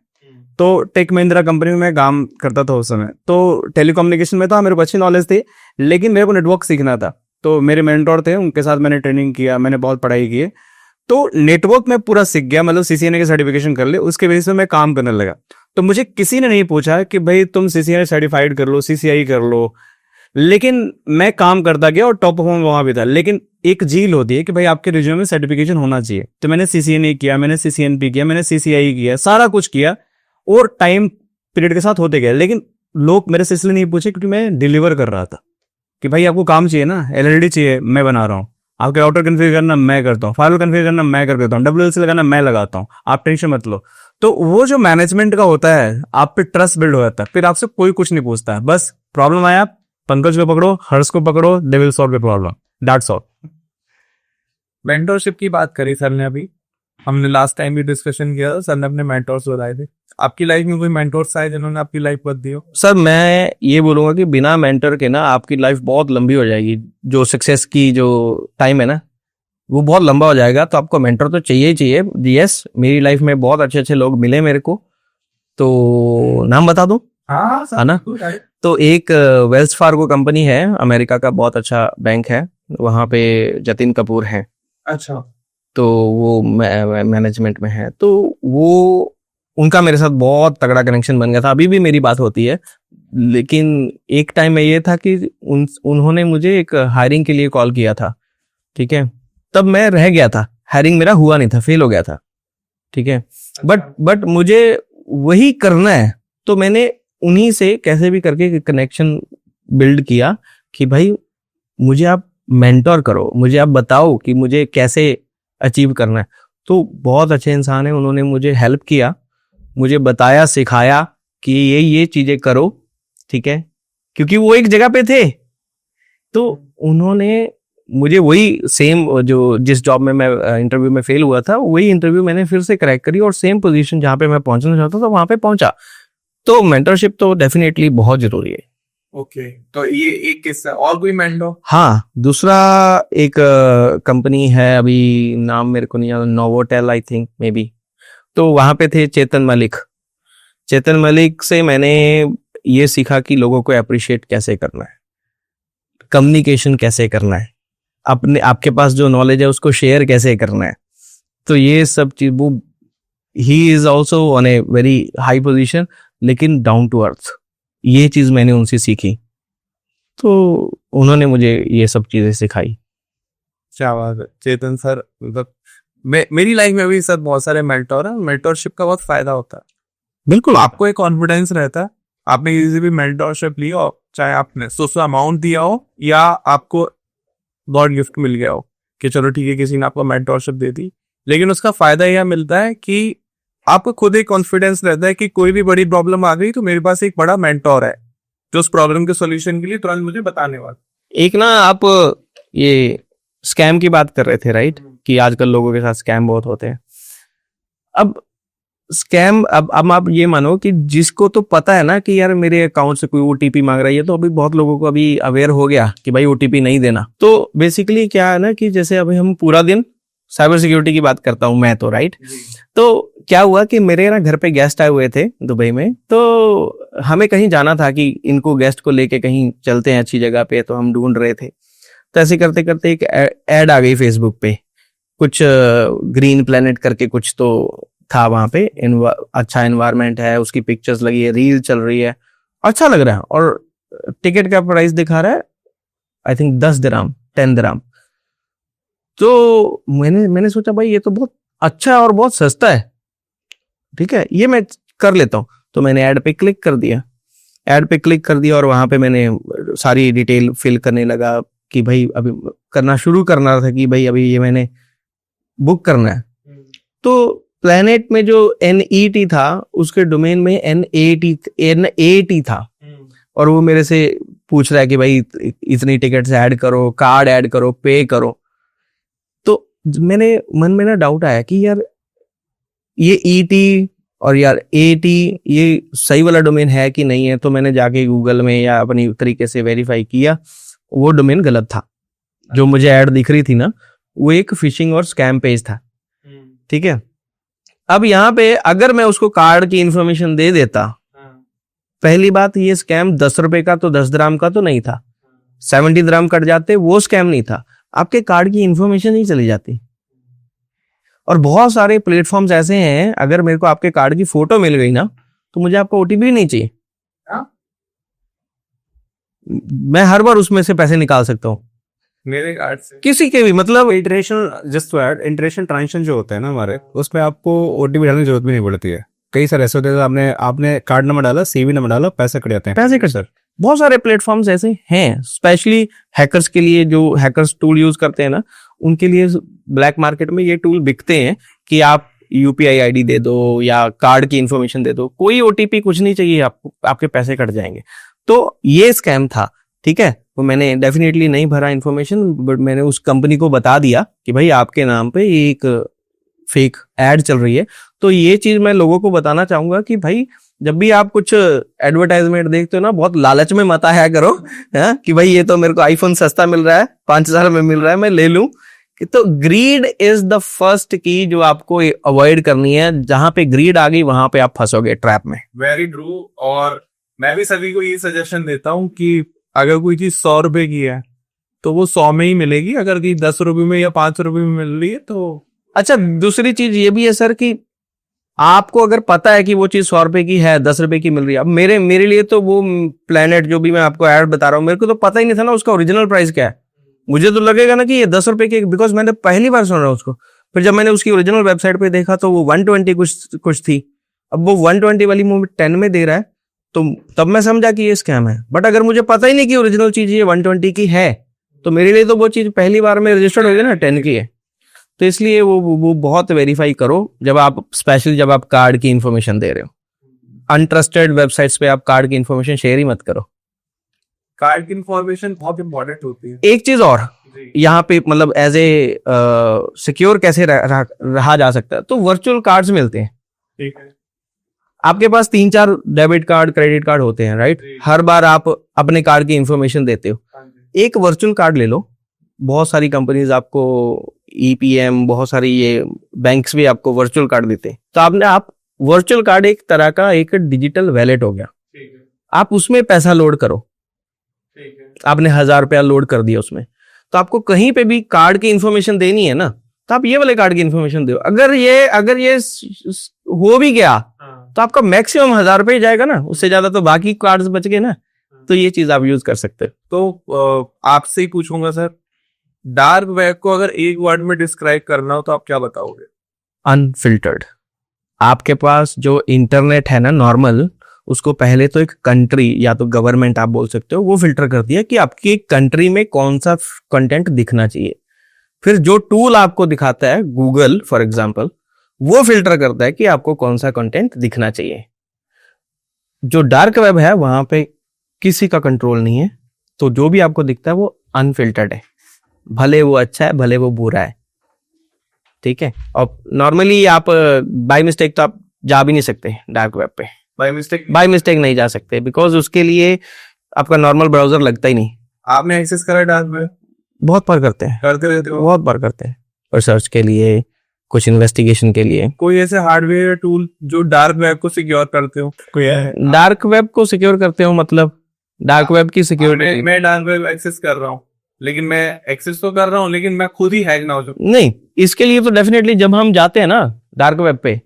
तो टेक महिंद्रा कंपनी में मैं काम करता था उस समय। तो टेलीकम्युनिकेशन में था, मेरे को अच्छी नॉलेज थी, लेकिन मेरे को नेटवर्क सीखना था। तो मेरे मेंटोर थे, उनके साथ मैंने ट्रेनिंग किया, मैंने बहुत पढ़ाई की है। तो नेटवर्क में पूरा सीख गया, मतलब सीसीएनए के सर्टिफिकेशन कर ले, उसके बेसिस पे मैं काम करने लगा। तो मुझे किसी ने नहीं पूछा कि भाई तुम सीसीएनए सर्टिफाइड कर लो, सीसीआई कर लो, लेकिन मैं काम करता गया और टॉप परफॉर्मर वहां भी था। लेकिन एक झील होती है कि भाई आपके रिज्यूमे में सर्टिफिकेशन होना चाहिए। तो मैंने सीसीएनए किया, मैंने सीसीएनपी किया, मैंने सीसीआई किया, सारा कुछ किया, और टाइम पीरियड के साथ होते गए। लेकिन लोग मेरे से इसलिए नहीं पूछे क्योंकि मैं डिलीवर कर रहा था कि भाई आपको काम चाहिए ना, एलईडी चाहिए, मैं बना रहा हूँ, आपके राउटर कन्फिगर करना मैं करता हूँ, फाइल कन्फिगर करना मैं कर देता हूँ, डब्ल्यूएलसी लगाना मैं लगाता हूँ, आप टेंशन मत लो। तो वो जो मैनेजमेंट का होता है, आप पे ट्रस्ट बिल्ड हो जाता है, फिर आपसे कोई कुछ नहीं पूछता है। बस प्रॉब्लम आया, पंकज को पकड़ो, हर्ष को पकड़ो, they will solve the problem, that's all. Mentorship की बात करी सर ने, अभी हमने लास्ट टाइम भी डिस्कशन किया था, सर ने अपने मेंटर्स बताए थे। आपकी लाइफ में कोई मेंटर्स आए जिन्होंने आपकी लाइफ बदली हो? सर मैं ये बोलूंगा कि बिना मेंटर के ना आपकी लाइफ बहुत लंबी हो जाएगी। जो सक्सेस की जो टाइम है ना, वो बहुत लंबा हो जाएगा। तो आपको मेंटर तो चाहिए ही चाहिए। यस, मेरी लाइफ में बहुत अच्छे अच्छे लोग मिले मेरे को, तो नाम बता दूं? हाँ है ना। तो एक वेल्स फार्गो कंपनी है, अमेरिका का बहुत अच्छा बैंक है, वहां पे जतिन कपूर है। अच्छा। तो वो मैनेजमेंट में है। तो वो उनका मेरे साथ बहुत तगड़ा कनेक्शन बन गया था, अभी भी मेरी बात होती है। लेकिन एक टाइम में ये था कि उन्होंने मुझे एक हायरिंग के लिए कॉल किया था, ठीक है। तब मैं रह गया था, हायरिंग मेरा हुआ नहीं था, फेल हो गया था, ठीक है। बट मुझे वही करना है, तो मैंने उन्हीं से कैसे भी करके कनेक्शन बिल्ड किया कि भाई मुझे आप मेंटोर करो, मुझे आप बताओ कि मुझे कैसे अचीव करना है। तो बहुत अच्छे इंसान है, उन्होंने मुझे हेल्प किया, मुझे बताया, सिखाया कि ये चीजें करो, ठीक है। क्योंकि वो एक जगह पे थे, तो उन्होंने मुझे वही सेम, जो जिस जॉब में मैं इंटरव्यू में फेल हुआ था, वही इंटरव्यू मैंने फिर से क्रैक करी और सेम पोजीशन जहां पे मैं पहुंचना चाहता था वहां पे पहुंचा। तो मेंटरशिप तो डेफिनेटली बहुत जरूरी है। ओके, तो ये एक किस्सा। और कोई मेंटोर? हाँ, दूसरा एक कंपनी है, अभी नाम मेरे को नहीं याद, Novotel I think may be. तो वहां पे थे चेतन मलिक। चेतन मलिक से मैंने ये सीखा कि लोगों को अप्रिशिएट कैसे करना है, कम्युनिकेशन कैसे करना है, अपने आपके पास जो नॉलेज है उसको शेयर कैसे करना है। तो ये सब चीज, वो he is also on a very high position लेकिन डाउन टू अर्थ, ये चीज मैंने उनसे सीखी। तो उन्होंने मुझे ये सब चीजें सिखाई। क्या बात है चेतन सर, मतलब मेरी लाइफ में भी सर बहुत सारे मेंटोर हैं, मेंटोरशिप का बहुत फायदा होता है। बिल्कुल आपको एक कॉन्फिडेंस रहता है, आपने किसी भी मेंटोरशिप ली हो, चाहे आपने सोचा अमाउंट दिया हो या आपको गॉड गिफ्ट मिल गया हो कि चलो ठीक है किसी ने आपको मेंटोरशिप दे दी, लेकिन उसका फायदा यह मिलता है कि आपको खुद एक कॉन्फिडेंस रहता है कि कोई भी बड़ी प्रॉब्लम आ गई तो मेरे पास एक बड़ा मेंटोर है जो उस प्रॉब्लम के सॉल्यूशन के लिए तुरंत मुझे बताने वाला। एक ना आप ये स्कैम की बात कर रहे थे राइट, कि आजकल लोगों के साथ स्कैम बहुत होते हैं। अब स्कैम, अब आप ये मानो कि जिसको तो पता है ना कि यार मेरे अकाउंट से कोई ओटीपी मांग रहा है, तो अभी बहुत लोगों को अभी अवेयर हो गया कि भाई ओटीपी नहीं देना। तो बेसिकली क्या है ना कि जैसे अभी हम पूरा दिन साइबर सिक्योरिटी की बात करता हूं मैं तो राइट, तो क्या हुआ कि मेरे ना घर पे गेस्ट आए हुए थे दुबई में, तो हमें कहीं जाना था कि इनको गेस्ट को लेके कहीं चलते हैं अच्छी जगह पे, तो हम ढूंढ रहे थे। तो ऐसे करते करते एक एड आ गई फेसबुक पे, कुछ ग्रीन प्लेनेट करके कुछ तो था वहां पे, अच्छा एनवायरनमेंट है, उसकी पिक्चर्स लगी है, रील चल रही है, अच्छा लग रहा है, और टिकट का प्राइस दिखा रहा है आई थिंक 10 दिरहम 10 दिरहम। तो मैंने सोचा भाई ये तो बहुत अच्छा है और बहुत सस्ता है, ठीक है ये मैं कर लेता हूँ। तो मैंने ऐड पे क्लिक कर दिया, और वहां पे मैंने सारी डिटेल फिल करने लगा कि भाई अभी करना शुरू करना था कि भाई अभी ये मैंने बुक करना है। तो प्लेनेट में जो NET था उसके डोमेन में NAT था, और वो मेरे से पूछ रहा है कि भाई इतनी टिकट्स ऐड करो, कार्ड ऐड करो, पे करो। तो मैंने मन में ना डाउट आया कि यार ये ET और यार AT ये सही वाला डोमेन है कि नहीं है। तो मैंने जाके गूगल में या अपनी तरीके से वेरीफाई किया, वो डोमेन गलत था। जो मुझे ऐड दिख रही थी ना वो एक फिशिंग और स्कैम पेज था, ठीक है। अब यहाँ पे अगर मैं उसको कार्ड की इंफॉर्मेशन दे देता, पहली बात ये स्कैम 10 रुपए का तो 10 दिरहम का तो नहीं था, 70 दिरहम कट जाते, वो स्कैम नहीं था, आपके कार्ड की इंफॉर्मेशन ही चली जाती। और बहुत सारे प्लेटफॉर्म्स ऐसे हैं, अगर मेरे को आपके कार्ड की फोटो मिल गई ना तो मुझे आपका ओटीपी नहीं चाहिए, मैं हर बार उसमें से पैसे निकाल सकता हूँ मेरे कार्ड से किसी के भी, मतलब international just to add, international transaction जो होते हैं ना हमारे, उसमें आपको ओटीपी डालने की जरूरत भी नहीं पड़ती है। कई सारे ऐसे होते हैं, आपने कार्ड नंबर डाला, सीवी नंबर डाला, पैसे कट जाते हैं, पैसे कट। बहुत सारे प्लेटफॉर्म्स ऐसे हैं, स्पेशली हैकर्स के लिए, जो हैकर्स टूल यूज करते हैं ना उनके लिए ब्लैक मार्केट में ये टूल बिकते हैं कि आप यूपीआई आईडी दे दो या कार्ड की इंफॉर्मेशन दे दो, कोई ओटीपी कुछ नहीं चाहिए आपको, आपके पैसे कट जाएंगे। तो ये स्कैम था, ठीक है। तो मैंने डेफिनेटली नहीं भरा इंफॉर्मेशन, बट मैंने उस कंपनी को बता दिया कि भाई आपके नाम पे एक फेक एड चल रही है। तो ये चीज मैं लोगों को बताना चाहूंगा कि भाई जब भी आप कुछ एडवर्टाइजमेंट देखते हो ना, बहुत लालच में मत आया करो है कि भाई ये तो मेरे को आईफोन सस्ता मिल रहा है, 5000 में मिल रहा है, मैं ले लूं। तो ग्रीड इज द फर्स्ट की जो आपको अवॉइड करनी है। जहां पे ग्रीड आ गई वहां पे आप फंसोगे ट्रैप में। Very true. और मैं भी सभी को ये सजेशन देता हूँ कि अगर कोई चीज 100 रुपए की है तो वो 100 में ही मिलेगी, अगर की 10 रुपए में या 5 रुपए में मिल रही है तो। अच्छा, दूसरी चीज ये भी है सर कि आपको अगर पता है कि वो चीज 100 रुपए की है, 10 रुपए की मिल रही है। अब मेरे लिए तो वो प्लेनेट जो भी मैं आपको ऐड बता रहा हूँ, मेरे को तो पता ही नहीं था ना उसका ओरिजिनल प्राइस क्या है। मुझे तो लगेगा ना कि ये 10 रुपए की, बिकॉज मैंने पहली बार सुन रहा हूँ उसको। फिर जब मैंने उसकी ओरिजिनल वेबसाइट पे देखा तो वो 120 कुछ थी। अब वो 120 वाली मूवी 10 में दे रहा है, तो तब मैं समझा कि ये स्कैम है। बट अगर मुझे पता ही नहीं कि ओरिजिनल चीज ये 120 की है, तो मेरे लिए तो वो चीज पहली बार में रजिस्टर्ड हो गई ना 10 की है। तो इसलिए वो बहुत वेरीफाई करो जब आप, स्पेशली जब आप कार्ड की इंफॉर्मेशन दे रहे हो। अनट्रस्टेड वेबसाइट्स पे आप कार्ड की इंफॉर्मेशन शेयर ही मत करो। कार्ड की इंफॉर्मेशन बहुत इंपॉर्टेंट होती है। एक चीज और यहाँ पे, मतलब एज ए सिक्योर कैसे रहा जा सकता है, तो वर्चुअल कार्ड्स मिलते हैं। ठीक है। आपके पास 3-4 डेबिट कार्ड, क्रेडिट कार्ड होते हैं, राइट। हर बार आप अपने कार्ड की इंफॉर्मेशन देते हो। एक वर्चुअल कार्ड ले लो। बहुत सारी कंपनीज आपको EPM, बहुत सारी ये बैंक्स भी आपको वर्चुअल कार्ड देते हैं। तो आप वर्चुअल कार्ड एक तरह का एक डिजिटल वैलेट हो गया। आप उसमें पैसा लोड करो, आपने 1000 रुपया लोड कर दिया उसमें, तो आपको कहीं पे भी कार्ड की इंफॉर्मेशन देनी है ना, तो आप ये वाले कार्ड की इंफॉर्मेशन दो। अगर ये हो भी गया तो आपका मैक्सिमम 1000 रुपये जाएगा ना, उससे ज्यादा तो बाकी कार्ड्स बच गए ना। तो ये चीज आप यूज कर सकते हो। तो आपसे ही पूछूंगा सर, डार्क वेब को अगर एक वर्ड में डिस्क्राइब करना हो तो आप क्या बताओगे? अनफिल्टर्ड। आपके पास जो इंटरनेट है ना नॉर्मल, उसको पहले तो एक कंट्री या तो गवर्नमेंट आप बोल सकते हो, वो फिल्टर करती है कि आपकी कंट्री में कौन सा कंटेंट दिखना चाहिए। फिर जो टूल आपको दिखाता है, गूगल फॉर एग्जांपल, वो फिल्टर करता है कि आपको कौन सा कंटेंट दिखना चाहिए। जो डार्क वेब है वहां पे किसी का कंट्रोल नहीं है, तो जो भी आपको दिखता है वो अनफिल्टर्ड है, भले वो अच्छा है भले वो बुरा है, ठीक है। और नॉर्मली आप बाय मिस्टेक तो आप जा भी नहीं सकते डार्क वेब पे, बाय मिस्टेक नहीं जा सकते, बिकॉज उसके लिए आपका नॉर्मल ब्राउजर लगता ही नहीं। आपने एक्सेस करा डार्क वेब? बहुत बार करते हैं, करते रहते हो? बहुत बार करते हैं, रिसर्च के लिए, कुछ इन्वेस्टिगेशन के लिए। कोई ऐसे हार्डवेयर टूल जो डार्क वेब को सिक्योर करते हो, कोई है? डार्क वेब को सिक्योर करते हो मतलब डार्क वेब की सिक्योरिटी? मैं डार्क वेब एक्सेस कर रहा हूँ, लेकिन मैं एक्सेस तो कर रहा हूँ, लेकिन मैं खुद ही हैक ना हो जाऊं। नहीं, इसके लिए तो डेफिनेटली जब हम जाते हैं ना डार्क वेब पे,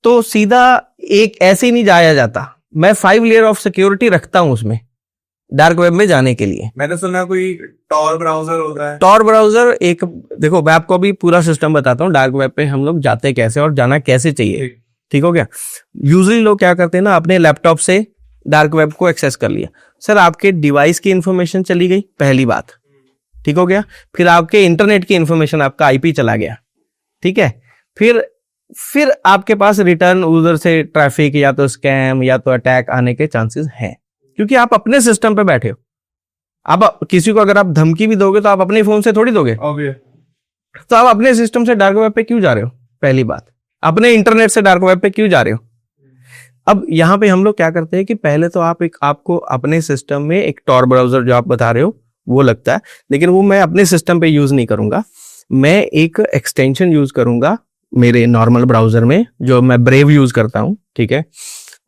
तो सीधा एक ऐसे ही नहीं जाया जाता। मैं 5 लेयर ऑफ सिक्योरिटी रखता हूं उसमें डार्क वेब में जाने के लिए। मैंने सुना कोई टॉर ब्राउजर होता है। टॉर ब्राउजर एक, देखो मैं आपको अभी पूरा सिस्टम बताता हूँ डार्क वेब पे हम लोग जाते कैसे और जाना कैसे चाहिए, ठीक हो गया। यूजुअली लोग क्या करते हैं ना, अपने लैपटॉप से डार्क वेब को एक्सेस कर लिया। सर आपके डिवाइस की इंफॉर्मेशन चली गई, पहली बात, ठीक हो गया। फिर आपके इंटरनेट की इंफॉर्मेशन, आपका आईपी चला गया, ठीक है। फिर आपके पास रिटर्न उधर से ट्रैफिक या तो स्कैम या तो अटैक आने के चांसेस हैं, क्योंकि आप अपने सिस्टम पे बैठे हो। आप किसी को अगर आप धमकी भी दोगे तो आप अपने फोन से थोड़ी दोगे, तो आप अपने सिस्टम से डार्क वेब पे क्यों जा रहे हो? पहली बात, अपने इंटरनेट से डार्क वेब पे क्यों जा रहे हो? अब यहाँ पे हम लोग क्या करते हैं कि पहले तो आपको अपने सिस्टम में एक टॉर ब्राउजर जो आप बता रहे हो वो लगता है, लेकिन वो मैं अपने सिस्टम पे यूज नहीं करूंगा। मैं एक एक्सटेंशन यूज करूंगा मेरे नॉर्मल ब्राउजर में, जो मैं ब्रेव यूज करता हूं, ठीक है।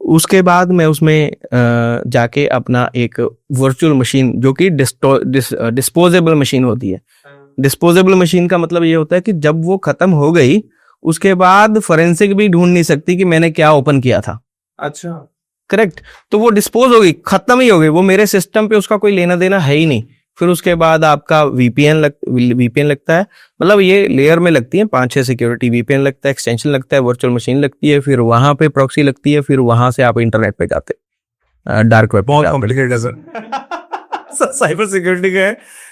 उसके बाद मैं उसमें जाके अपना एक वर्चुअल मशीन, जो कि डिस्पोजेबल मशीन होती है। डिस्पोजेबल मशीन का मतलब ये होता है कि जब वो खत्म हो गई उसके बाद फोरेंसिक भी ढूंढ नहीं सकती कि मैंने क्या ओपन किया था। अच्छा, करेक्ट। तो वो डिस्पोज हो गई, खत्म ही हो गई, वो मेरे सिस्टम पे उसका कोई लेना देना है ही नहीं। फिर उसके बाद आपका वीपीएन लगता है, मतलब ये लेयर में लगती है 5-6 सिक्योरिटी। वीपीएन लगता है, एक्सटेंशन लगता है, वर्चुअल मशीन लगती है, फिर वहां पे प्रॉक्सी लगती है, फिर वहां से आप इंटरनेट पे जाते, डार्क वेब। बहुत कॉम्प्लिकेटेड है सर। साइबर सिक्योरिटी का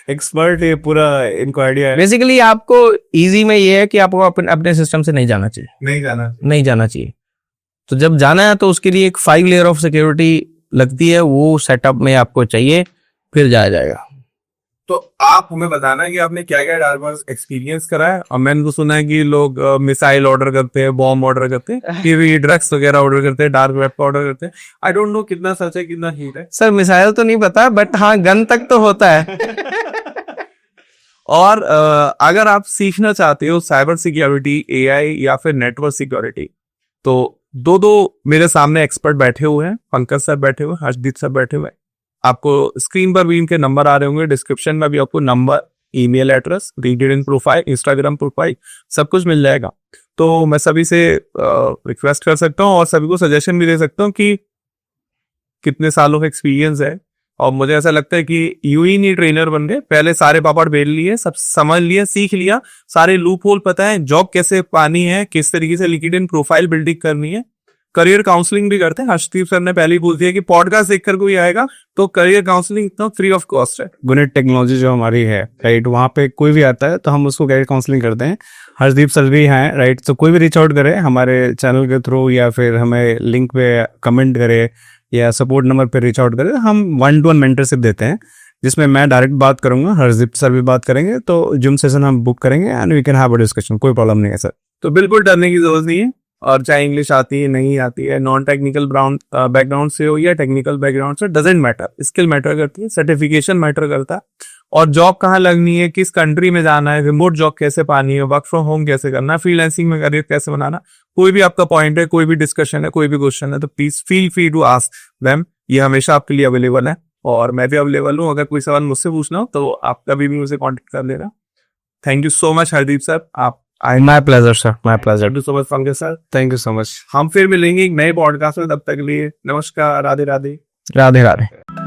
एक्सपर्ट ये पूरा इनको आइडिया है। बेसिकली आपको इजी में ये है कि आपको अपने सिस्टम से नहीं जाना चाहिए। तो जब जाना है तो उसके लिए एक 5 लेयर ऑफ सिक्योरिटी लगती है, वो सेटअप में आपको चाहिए, फिर जाया जाएगा। तो आप हमें बताना है कि आपने क्या क्या डार्क वेब एक्सपीरियंस करा है। और मैंने तो सुना है कि लोग मिसाइल ऑर्डर करते हैं, बॉम्ब ऑर्डर करते हैं, टीवी ड्रग्स वगैरह ऑर्डर करते हैं, डार्क वेब पर ऑर्डर करते हैं। आई डोंट नो कितना सच है कितना झूठ है। सर मिसाइल तो नहीं पता, बट हाँ गन तक तो होता है। और अगर आप सीखना चाहते हो साइबर सिक्योरिटी, एआई या फिर नेटवर्क सिक्योरिटी, तो दो मेरे सामने एक्सपर्ट बैठे हुए हैं। पंकज सर बैठे हुए हैं, हर्षदीप सर बैठे हुए हैं। आपको स्क्रीन पर भी इनके नंबर आ रहे होंगे, डिस्क्रिप्शन में भी आपको number, email address, LinkedIn profile, Instagram profile, सब कुछ मिल जाएगा। तो मैं सभी से रिक्वेस्ट कर सकता हूँ और सभी को सजेशन भी दे सकता हूँ कि कितने सालों का एक्सपीरियंस है। और मुझे ऐसा लगता है कि यूं ही नहीं ट्रेनर बन गए, पहले सारे पापड़ बेल लिए, सब समझ लिया, सीख लिया, सारे लूप होल पता है, जॉब कैसे पानी है, किस तरीके से लिंक्डइन प्रोफाइल बिल्डिंग करनी है, करियर काउंसलिंग भी करते हैं। हर्षदीप सर ने पहले ही पूछ दिया कि पॉडकास्ट देखकर कोई आएगा तो करियर काउंसलिंग इतना फ्री ऑफ कॉस्ट है। गुनेट टेक्नोलॉजी जो हमारी है, राइट, वहाँ पे कोई भी आता है तो हम उसको करियर काउंसलिंग करते हैं। हर्षदीप सर भी हैं, राइट। तो कोई भी रीच आउट करे हमारे चैनल के थ्रू या फिर हमें लिंक पे कमेंट करे या सपोर्ट नंबर पे रीच आउट करे, हम 1-to-1 मेंटरशिप देते हैं, जिसमें मैं डायरेक्ट बात करूंगा, हर्षदीप सर भी बात करेंगे। तो जूम सेशन हम बुक करेंगे and we can have a discussion, कोई प्रॉब्लम नहीं है सर। तो बिल्कुल डरने की जरूरत नहीं है। और चाहे इंग्लिश आती है नहीं आती है, नॉन टेक्निकल बैकग्राउंड से हो या टेक्निकल बैकग्राउंड से, डजेंट मैटर। स्किल मैटर करती है, सर्टिफिकेशन मैटर करता है, और जॉब कहाँ लगनी है, किस कंट्री में जाना है, रिमोट जॉब कैसे पानी है, वर्क फ्रॉम होम कैसे करना है, फ्रीलांसिंग में करियर कैसे बनाना, कोई भी आपका पॉइंट है, कोई भी डिस्कशन है, कोई भी क्वेश्चन है, तो please feel free to ask them. ये हमेशा आपके लिए अवेलेबल है और मैं भी अवेलेबल हूँ। अगर कोई सवाल मुझसे पूछना हो तो आप कभी भी मुझे कॉन्टेक्ट कर लेना। Thank you so much Hardeep sir, आप my pleasure sir, my pleasure. Thank you so much Pankaj sir. Thank you so much. हम फिर मिलेंगे एक नए पॉडकास्ट में, तब तक के लिए नमस्कार, राधे राधे। राधे राधे।